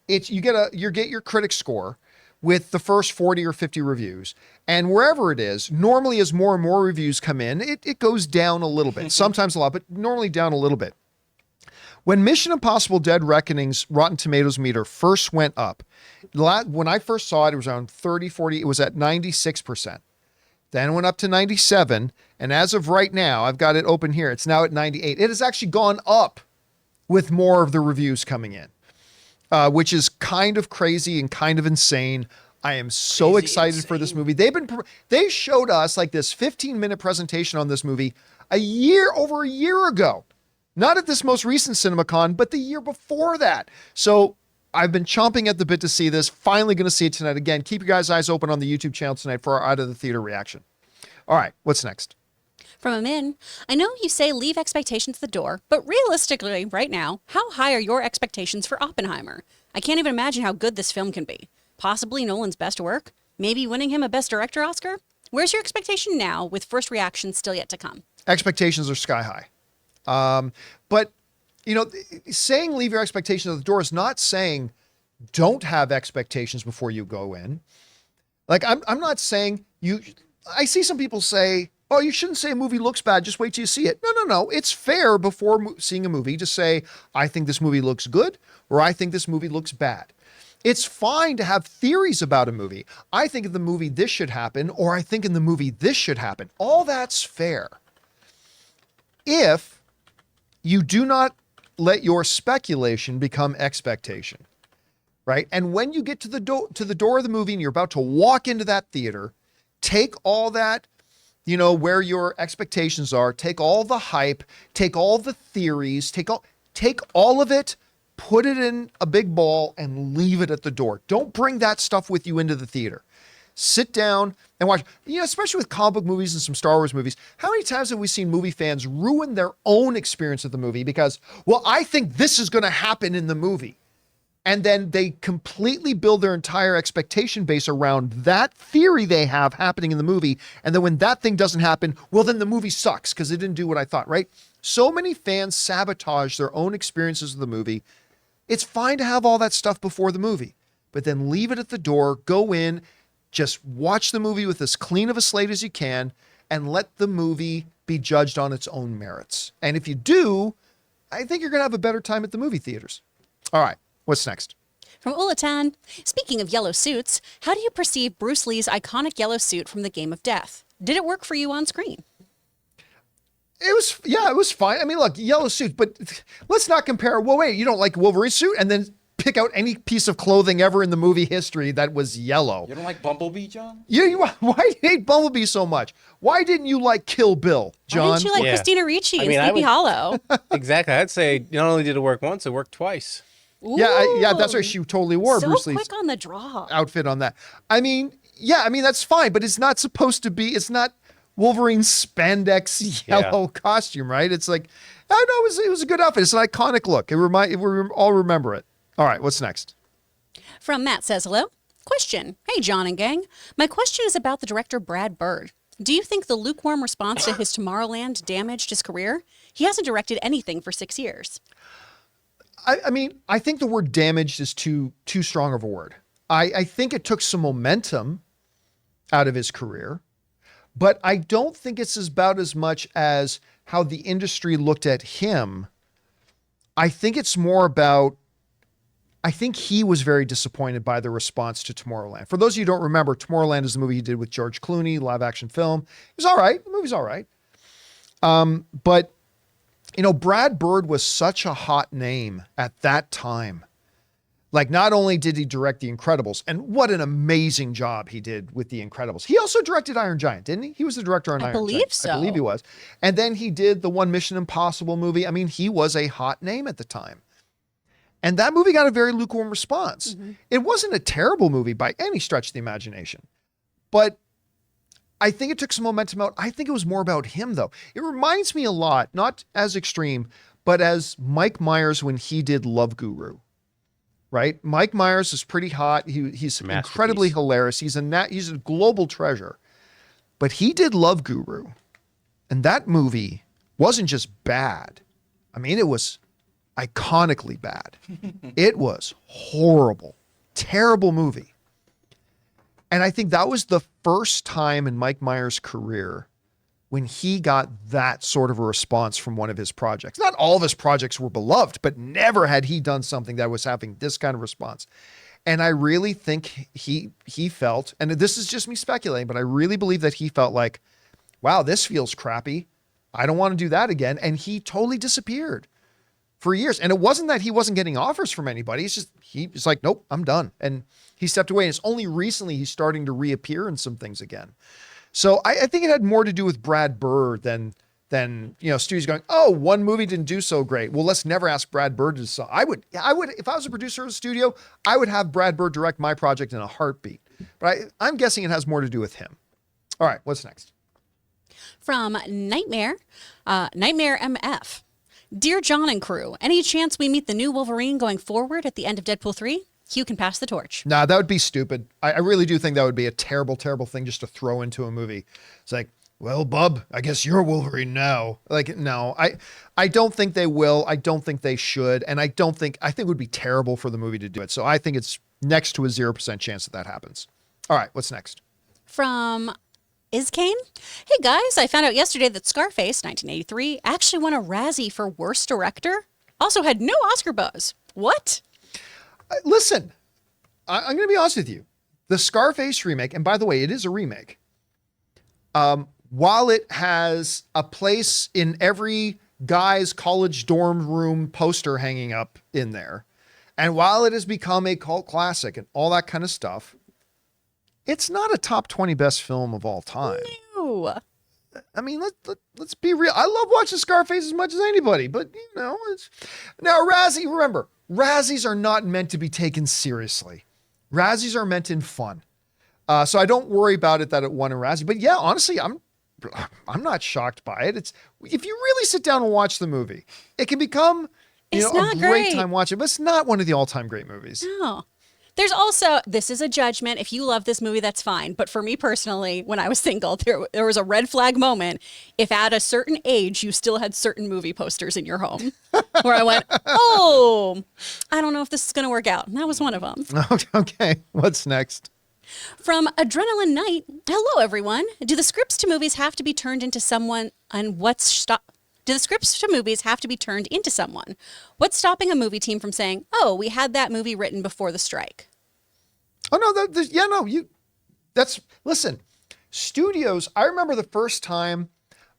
you get your critic score with the first 40 or 50 reviews. And wherever it is, normally as more and more reviews come in, it goes down a little bit, sometimes a lot, but normally down a little bit. When Mission Impossible Dead Reckoning's Rotten Tomatoes meter first went up, when I first saw it, it was around 30, 40, it was at 96%. Then it went up to 97. And as of right now, I've got it open here. It's now at 98. It has actually gone up with more of the reviews coming in. Which is kind of crazy and kind of insane. I am so Crazy excited for this movie. They showed us like this 15-minute presentation on this movie over a year ago. Not at this most recent CinemaCon, but the year before that. So I've been chomping at the bit to see this. Finally going to see it tonight. Again, keep your guys' eyes open on the YouTube channel tonight for our out of the theater reaction. All right, what's next? From Amin, I know you say leave expectations at the door, but realistically, right now, how high are your expectations for Oppenheimer? I can't even imagine how good this film can be. Possibly Nolan's best work? Maybe winning him a Best Director Oscar? Where's your expectation now, with first reactions still yet to come? Expectations are sky high. But, saying leave your expectations at the door is not saying don't have expectations before you go in. Like, I'm not saying I see some people say, oh, you shouldn't say a movie looks bad. Just wait till you see it. No. It's fair before seeing a movie to say, I think this movie looks good or I think this movie looks bad. It's fine to have theories about a movie. I think in the movie this should happen, or I think in the movie this should happen. All that's fair. If you do not let your speculation become expectation, right? And when you get to the door of the movie and you're about to walk into that theater, take all that, where your expectations are, take all the hype, take all the theories, take all of it, put it in a big ball and leave it at the door. Don't bring that stuff with you into the theater. Sit down and watch, especially with comic book movies and some Star Wars movies. How many times have we seen movie fans ruin their own experience of the movie because, well, I think this is going to happen in the movie. And then they completely build their entire expectation base around that theory they have happening in the movie. And then when that thing doesn't happen, well, then the movie sucks because it didn't do what I thought, right? So many fans sabotage their own experiences of the movie. It's fine to have all that stuff before the movie, but then leave it at the door, go in, just watch the movie with as clean of a slate as you can, and let the movie be judged on its own merits. And if you do, I think you're going to have a better time at the movie theaters. All right. What's next? From Ulatan, speaking of yellow suits, how do you perceive Bruce Lee's iconic yellow suit from The Game of Death? Did it work for you on screen? It was fine. I mean, look, yellow suit, but let's not compare. Well, wait, you don't like Wolverine suit and then pick out any piece of clothing ever in the movie history that was yellow. You don't like Bumblebee, John? Why do you hate Bumblebee so much? Why didn't you like Kill Bill, John? Why didn't you like Yeah. Christina Ricci in I Sleepy would- Hollow? Exactly. I'd say not only did it work once, it worked twice. Yeah, that's right. She totally wore so Bruce Lee's quick on the draw. outfit on that. I mean, that's fine, but it's not supposed to be. It's not Wolverine's spandex yellow costume, right? It's like, I know it was a good outfit. It's an iconic look. We all remember it. All right, what's next? From Matt says hello. Question. Hey, John and gang. My question is about the director Brad Bird. Do you think the lukewarm response to his Tomorrowland damaged his career? He hasn't directed anything for 6 years. I mean, I think the word damaged is too strong of a word. I think it took some momentum out of his career, But I don't think it's about as much as how the industry looked at him. I think it's more about, I think he was very disappointed by the response to Tomorrowland. For those of you who don't remember, Tomorrowland is the movie he did with George Clooney, live action film. It was all right. The movie's all right. But, you know, Brad Bird was such a hot name at that time. Like, not only did he direct The Incredibles, and what an amazing job he did with The Incredibles. He also directed Iron Giant, didn't he? He was the director on Iron Giant. I believe so. I believe he was. And then he did the one Mission Impossible movie. I mean, he was a hot name at the time. And that movie got a very lukewarm response. Mm-hmm. It wasn't a terrible movie by any stretch of the imagination. But I think it took some momentum out. I think it was more about him, though. It reminds me a lot, not as extreme, but as Mike Myers when he did Love Guru. Right? Mike Myers is pretty hot. He's incredibly hilarious. He's a global treasure. But he did Love Guru. And that movie wasn't just bad. I mean, it was iconically bad. It was horrible. Terrible movie. And I think that was the first time in Mike Myers' career when he got that sort of a response from one of his projects. Not all of his projects were beloved, but never had he done something that was having this kind of response. And I really think he felt, and this is just me speculating, but I really believe that he felt like, wow, this feels crappy. I don't want to do that again. And he totally disappeared for years. And it wasn't that he wasn't getting offers from anybody. It's just, he was like, nope, I'm done. And he stepped away. And it's only recently he's starting to reappear in some things again. So I think it had more to do with Brad Bird than you know, studios going, oh, one movie didn't do so great. Well, let's never ask Brad Bird to do so. I would, if I was a producer of a studio, I would have Brad Bird direct my project in a heartbeat. But I'm guessing it has more to do with him. All right, what's next? From Nightmare MF. Dear John and crew, any chance we meet the new Wolverine going forward at the end of Deadpool 3? Hugh can pass the torch. Nah, that would be stupid. I really do think that would be a terrible, terrible thing just to throw into a movie. It's like, well, bub, I guess you're Wolverine now. Like, no, I don't think they will. I don't think they should. And I think it would be terrible for the movie to do it. So I think it's next to a 0% chance that happens. All right, what's next? From Iskane. Hey guys, I found out yesterday that Scarface, 1983, actually won a Razzie for Worst Director. Also had no Oscar buzz. What? Listen, I'm going to be honest with you. The Scarface remake, and by the way, it is a remake. While it has a place in every guy's college dorm room poster hanging up in there, and while it has become a cult classic and all that kind of stuff, it's not a top 20 best film of all time. No. I mean, let's be real. I love watching Scarface as much as anybody, but you know, now Razzie, remember, Razzies are not meant to be taken seriously. Razzies are meant in fun. So I don't worry about it that it won a Razzie. But yeah, honestly, I'm not shocked by it. It's, if you really sit down and watch the movie, it can become a great time watching, but it's not one of the all-time great movies. No. There's also, this is a judgment. If you love this movie, that's fine. But for me personally, when I was single, there was a red flag moment. If at a certain age, you still had certain movie posters in your home where I went, oh, I don't know if this is going to work out. And that was one of them. Okay. What's next? From Adrenaline Night. Hello, everyone. Do the scripts to movies have to be turned into someone and Do the scripts to movies have to be turned into someone? What's stopping a movie team from saying, oh, we had that movie written before the strike? Oh, no, listen, studios, I remember the first time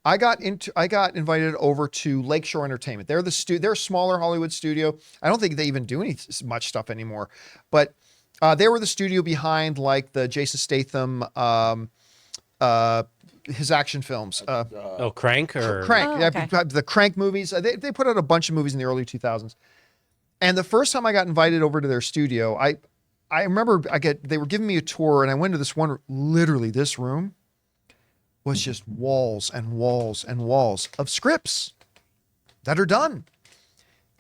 I got invited over to Lakeshore Entertainment. They're a smaller Hollywood studio. I don't think they even do much stuff anymore, but they were the studio behind like the Jason Statham, his action films. Crank? Crank. Oh, okay. Yeah, the Crank movies. They put out a bunch of movies in the early 2000s. And the first time I got invited over to their studio, I remember they were giving me a tour and I went to this one, literally this room was just walls and walls and walls of scripts that are done.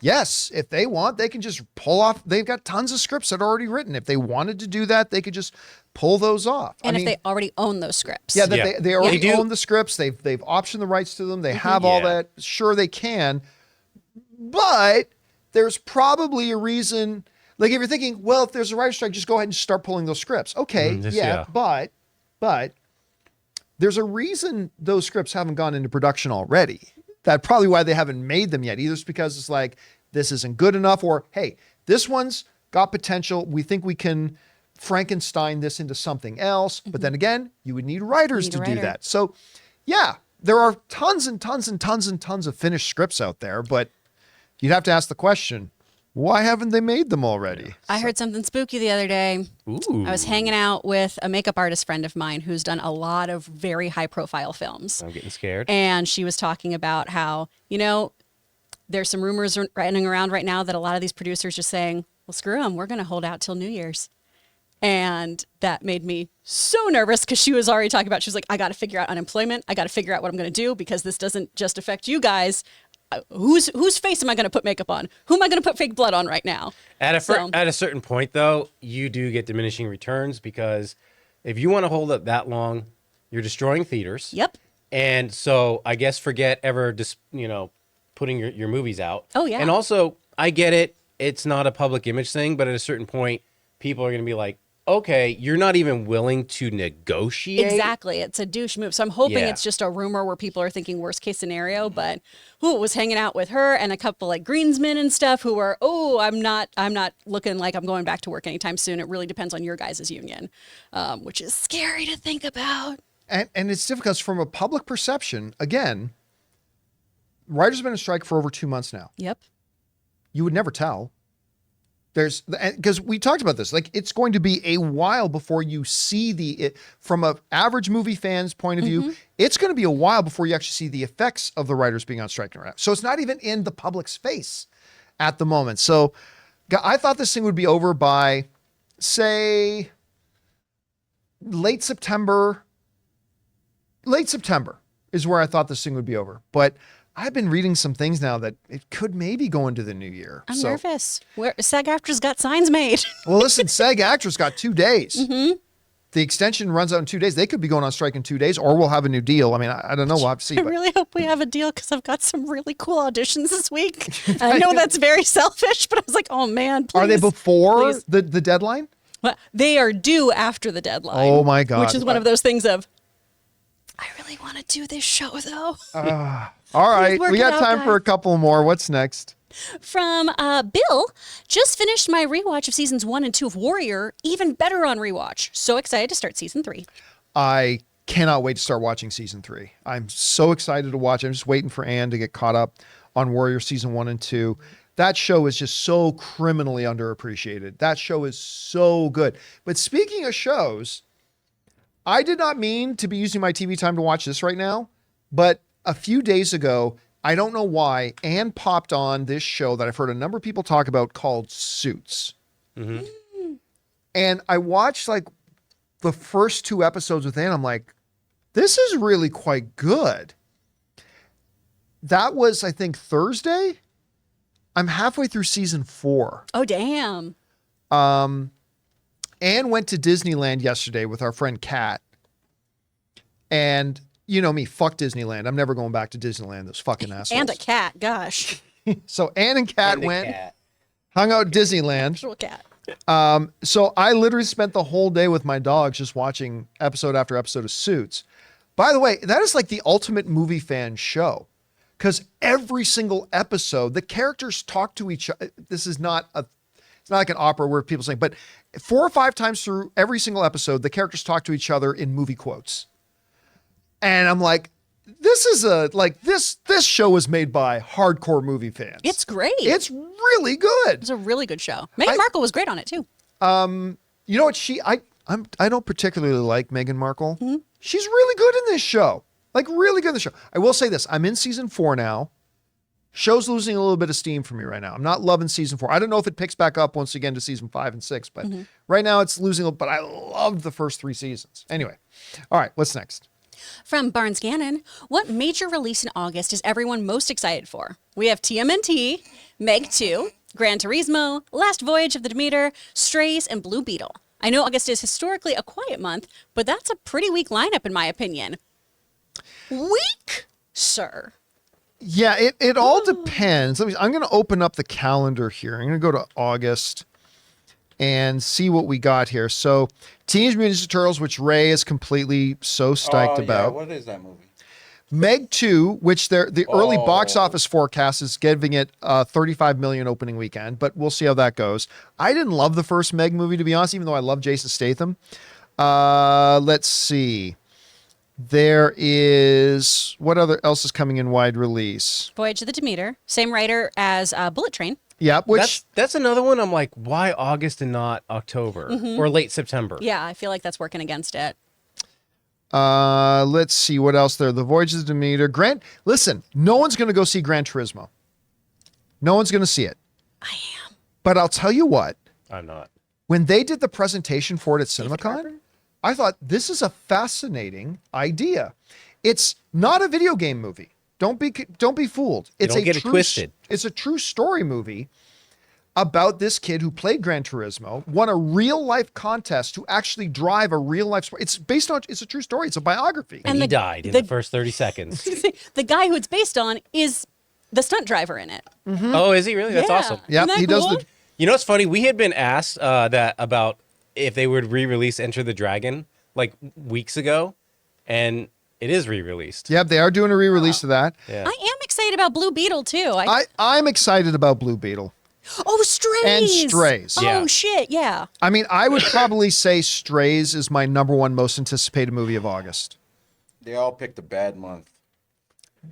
Yes, if they want, they can just pull off. They've got tons of scripts that are already written. If they wanted to do that, they could just pull those off. And if they already own those scripts. Yeah, they already own the scripts. They've optioned the rights to them. They have all that. Sure, they can. But there's probably a reason. Like if you're thinking, well, if there's a writer's strike, just go ahead and start pulling those scripts. Okay, but there's a reason those scripts haven't gone into production already. That's probably why they haven't made them yet. Either it's because it's like, this isn't good enough, or, hey, this one's got potential. We think we can Frankenstein this into something else. But then again, you would need writers to do that. So yeah, there are tons and tons and tons and tons of finished scripts out there, but you'd have to ask the question, why haven't they made them already? I heard something spooky the other day. Ooh. I was hanging out with a makeup artist friend of mine who's done a lot of very high profile films. I'm getting scared. And she was talking about how, there's some rumors running around right now that a lot of these producers are saying, well, screw them. We're going to hold out till New Year's. And that made me so nervous because she was already talking about, she was like, I got to figure out unemployment. I got to figure out what I'm going to do because this doesn't just affect you guys. Whose face am I going to put makeup on? Who am I going to put fake blood on right now? At a certain point, though, you do get diminishing returns because if you want to hold up that long, you're destroying theaters. Yep. And so I guess forget ever just, putting your movies out. Oh, yeah. And also, I get it. It's not a public image thing, but at a certain point, people are going to be like, okay, you're not even willing to negotiate. Exactly. It's a douche move. So I'm hoping it's just a rumor where people are thinking worst case scenario, but who was hanging out with her and a couple like greensmen and stuff who were, I'm not looking like I'm going back to work anytime soon. It really depends on your guys' union, which is scary to think about. And it's difficult because from a public perception, again, writers have been on strike for over 2 months now. Yep. You would never tell. Because we talked about this, like it's going to be a while before you see from an average movie fan's point of view, it's going to be a while before you actually see the effects of the writers being on strike. So it's not even in the public's face at the moment. So I thought this thing would be over by, say, late September is where I thought this thing would be over. But I've been reading some things now that it could maybe go into the new year. I'm nervous. SAG-AFTRA's got signs made. Well, listen, SAG-AFTRA's got 2 days. The extension runs out in 2 days. They could be going on strike in 2 days, or we'll have a new deal. I mean, I don't know. We'll have to see. I really hope we have a deal because I've got some really cool auditions this week. I know that's very selfish, but I was like, oh man, please. Are they before the deadline? Well, they are due after the deadline. Oh my God. Which is one of those things of, I really want to do this show though. All right, work we it got out, time for guys. a couple more. What's next? From Bill, just finished my rewatch of seasons 1 and 2 of Warrior, even better on rewatch. So excited to start season 3. I cannot wait to start watching season 3. I'm so excited to watch. I'm just waiting for Anne to get caught up on Warrior season 1 and 2. That show is just so criminally underappreciated. That show is so good. But speaking of shows, I did not mean to be using my TV time to watch this right now, but a few days ago, I don't know why, Anne popped on this show that I've heard a number of people talk about called Suits. And I watched like the first 2 episodes with Anne. I'm like, this is really quite good. That was, I think, Thursday. I'm halfway through season 4. Oh, damn. Anne went to Disneyland yesterday with our friend Kat. And you know me, fuck Disneyland. I'm never going back to Disneyland. Those fucking assholes. And a cat, gosh. So Anne and Kat went, hung out at Disneyland. Actual cat. So I literally spent the whole day with my dogs just watching episode after episode of Suits. By the way, that is like the ultimate movie fan show. Because every single episode, the characters talk to each other. This is not it's not like an opera where people sing, but 4 or 5 times through every single episode, the characters talk to each other in movie quotes. And I'm like, this show was made by hardcore movie fans. It's great. It's really good. It's a really good show. Meghan Markle was great on it too. You know what? I don't particularly like Meghan Markle. She's really good in this show. Like really good in the show. I will say this. I'm in season 4 now. Show's losing a little bit of steam for me right now. I'm not loving season 4. I don't know if it picks back up once again to season 5 and 6, but right now it's losing, but I loved the first 3 seasons. Anyway. All right. What's next? From Barnes Gannon, what major release in August is everyone most excited for? We have TMNT, Meg 2, Gran Turismo, Last Voyage of the Demeter, Strays, and Blue Beetle. I know August is historically a quiet month, but that's a pretty weak lineup in my opinion. Weak, sir? Yeah, it all depends. I'm going to open up the calendar here. I'm going to go to August. and see what we got here. So, Teenage Mutant Ninja Turtles, which Ray is completely so stoked about. What is that movie? Meg 2, which the early box office forecast is giving it 35 million opening weekend, but we'll see how that goes. I didn't love the first Meg movie, to be honest, even though I love Jason Statham. Let's see. There is, what else is coming in wide release? Voyage of the Demeter, same writer as Bullet Train. Yeah, which That's another one. I'm like, why August and not October or late September? Yeah, I feel like that's working against it. let's see what else there. The Voyage of the Demeter. Listen, no one's going to go see Gran Turismo. No one's going to see it. I am. But I'll tell you what, I'm not. when they did the presentation for it at CinemaCon, I thought this is a fascinating idea. It's not a video game movie. Don't be fooled. It's don't get it twisted. It's a true story movie about this kid who played Gran Turismo, won a real life contest to actually drive a real life sport. It's a true story. It's a biography. And he died in the first 30 seconds. The guy who it's based on is the stunt driver in it. Oh, is he really? That's Yeah. awesome. Yeah, Isn't that he does cool? the. You know what's funny? We had been asked that about if they would re-release Enter the Dragon like weeks ago, and it is re-released. Yeah, they are doing a re-release of that. Yeah. I am excited about Blue Beetle too. I'm excited about Blue Beetle. Oh, Strays. And Strays. Oh, Yeah. shit, yeah. I mean, I would probably say Strays is my number one most anticipated movie of August. They all picked a bad month.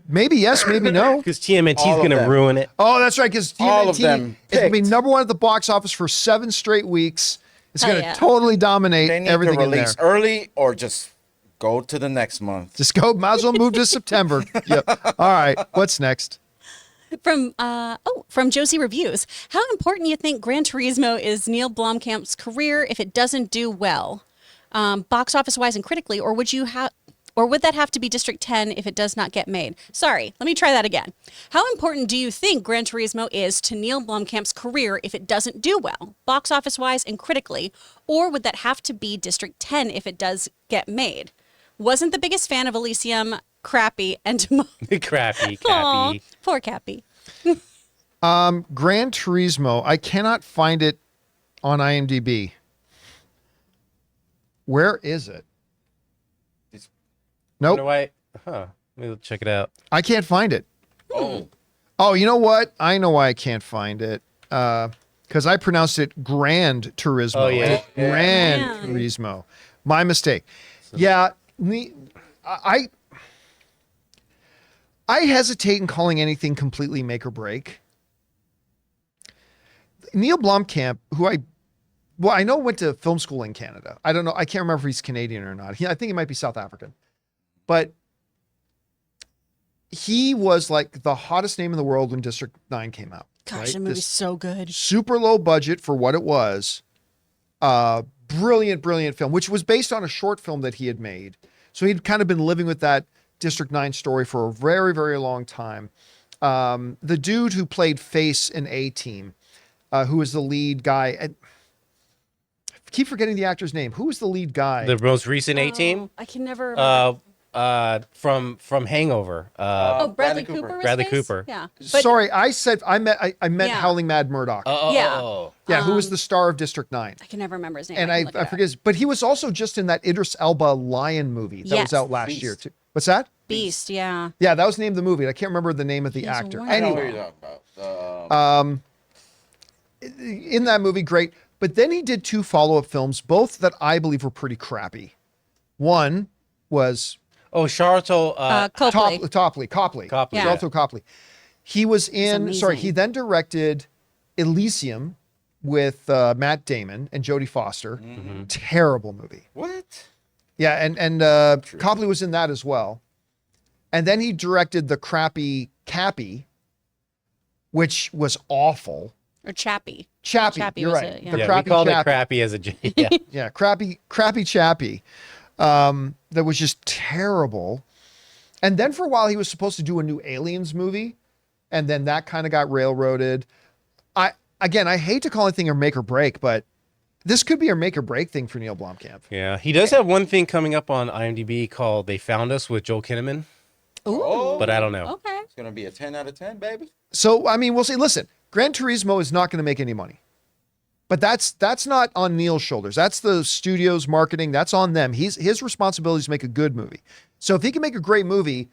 Maybe yes, maybe no. Because TMNT is All of going to them. ruin it. Oh, that's right, because All of TMNT them is going to be picked. number one at the box office for 7 straight weeks. It's Hell going to yeah. totally dominate They need everything to in there. release early or just go to the next month. Just go, might as well move to September. Yep. All right, what's next? From Josie Reviews. How important you think Gran Turismo is Neil Blomkamp's career if it doesn't do well, box office wise and critically, or would that have to be District 10 if it does not get made? Sorry, let me try that again. How important do you think Gran Turismo is to Neil Blomkamp's career if it doesn't do well, box office wise and critically, or would that have to be District 10 if it does get made? Wasn't the biggest fan of Elysium, crappy, and Crappy, Aw, Cappy. poor Cappy. Gran Turismo. I cannot find it on IMDb. Where is it? Nope, Let me check it out. I can't find it. Oh, Oh, you know what? I know why I can't find it. Because I pronounced it Grand Turismo. Oh, yeah. and it's Gran Yeah. Turismo. My mistake. Yeah, I hesitate in calling anything completely make or break. Neil Blomkamp, who I know went to film school in Canada. I don't know. I can't remember if he's Canadian or not. I think he might be South African. But he was like the hottest name in the world when District 9 came out. Gosh, right? that movie's This so good. super low budget for what it was. Brilliant, brilliant film, which was based on a short film that he had made. So he'd kind of been living with that District 9 story for a very, very long time. The dude who played Face in A-Team, who was the lead guy. I keep forgetting the actor's name. Who was the lead guy? The most recent A-Team I can never remember. from Hangover. Bradley Bradley Cooper. Cooper. Was Bradley Face? Cooper. Yeah. Sorry, I meant Yeah. Howling Mad Murdoch. Yeah. Yeah, who was the star of District 9. I can never remember his name. And can I look it up. forget his, but he was also just in that Idris Elba Lion movie that was Yes. out last Beast. year too. What's that? Beast. Yeah. Yeah, that was the name of the movie. I can't remember the name of the He's actor. wonderful. I know what Anyway, you're talking about. in that movie, great. But then he did 2 follow-up films, both that I believe were pretty crappy. One was Oh, Charlton. Copley. Copley. Copley, yeah. Charlton Copley. He was in, amazing. he then directed Elysium with Matt Damon and Jodie Foster. Terrible movie. What? Yeah, and Copley was in that as well. And then he directed the crappy Cappy, which was awful. Or Chappie. Chappie, Chappie you're was right. it, yeah. The Yeah, we crappy called it Chappie. crappy as a yeah. Yeah, crappy Chappie. That was just terrible. And then for a while he was supposed to do a new Aliens movie, and then that kind of got railroaded. I hate to call anything a make or break, but this could be a make or break thing for Neil Blomkamp. Yeah, he does have one thing coming up on IMDb called "They Found Us" with Joel Kinnaman, Ooh. but I don't know. Okay. It's gonna be a 10 out of 10, baby. So I mean, we'll see. Listen, Gran Turismo is not going to make any money. But that's not on Neil's shoulders. That's the studio's marketing. That's on them. His responsibility is to make a good movie. So if he can make a great movie,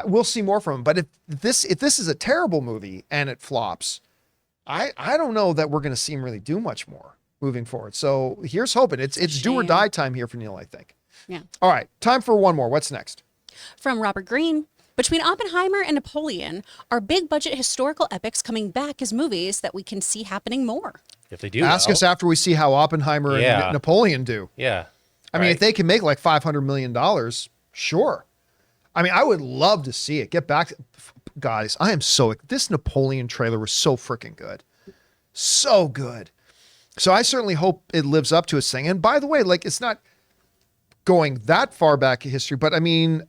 we'll see more from him. But if this is a terrible movie and it flops, I don't know that we're going to see him really do much more moving forward. So here's hoping. It's do or die time here for Neil, I think. Yeah. All right, time for one more. What's next? From Robert Greene. Between Oppenheimer and Napoleon, are big budget historical epics coming back as movies that we can see happening more? If they do, Ask us after we see how Oppenheimer and Napoleon do. Yeah. I mean, if they can make like $500 million, sure. I mean, I would love to see it. Get back. Guys, this Napoleon trailer was so freaking good. So good. So I certainly hope it lives up to its thing. And by the way, like, it's not going that far back in history, but I mean,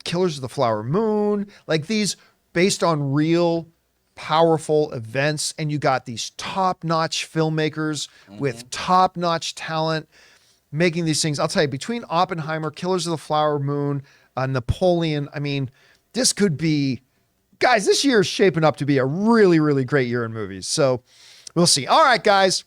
Killers of the Flower Moon, like these based on real powerful events. And you got these top-notch filmmakers with top-notch talent making these things. I'll tell you, between Oppenheimer, Killers of the Flower Moon, Napoleon, I mean, this could be, guys, this year is shaping up to be a really, really great year in movies. So we'll see. All right, guys,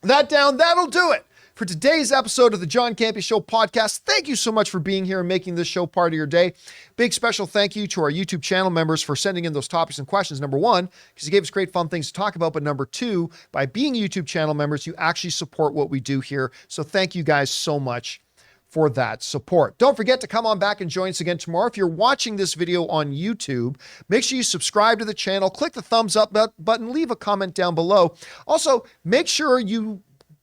that'll do it for today's episode of the John Campea Show podcast. Thank you so much for being here and making this show part of your day. Big special thank you to our YouTube channel members for sending in those topics and questions. Number one, because you gave us great fun things to talk about. But number two, by being YouTube channel members, you actually support what we do here. So thank you guys so much for that support. Don't forget to come on back and join us again tomorrow. If you're watching this video on YouTube, make sure you subscribe to the channel, click the thumbs up button, leave a comment down below. Also, make sure you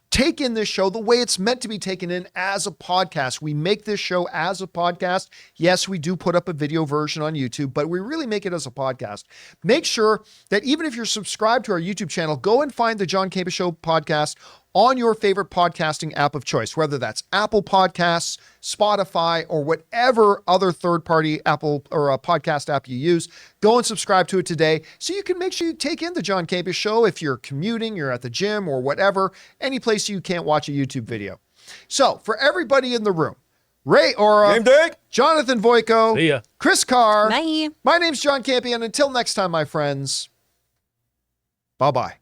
take in this show the way it's meant to be taken in as a podcast. We make this show as a podcast. Yes, we do put up a video version on YouTube, but we really make it as a podcast. Make sure that even if you're subscribed to our YouTube channel, go and find the John Campea Show podcast on your favorite podcasting app of choice, whether that's Apple Podcasts, Spotify, or whatever other third-party Apple or a podcast app you use. Go and subscribe to it today so you can make sure you take in the John Campea Show if you're commuting, you're at the gym, or whatever, any place you can't watch a YouTube video. So for everybody in the room, Ray Ora, Jonathan Voico, See ya. Chris Carr, Bye. my name's John Campea, and until next time, my friends, bye-bye.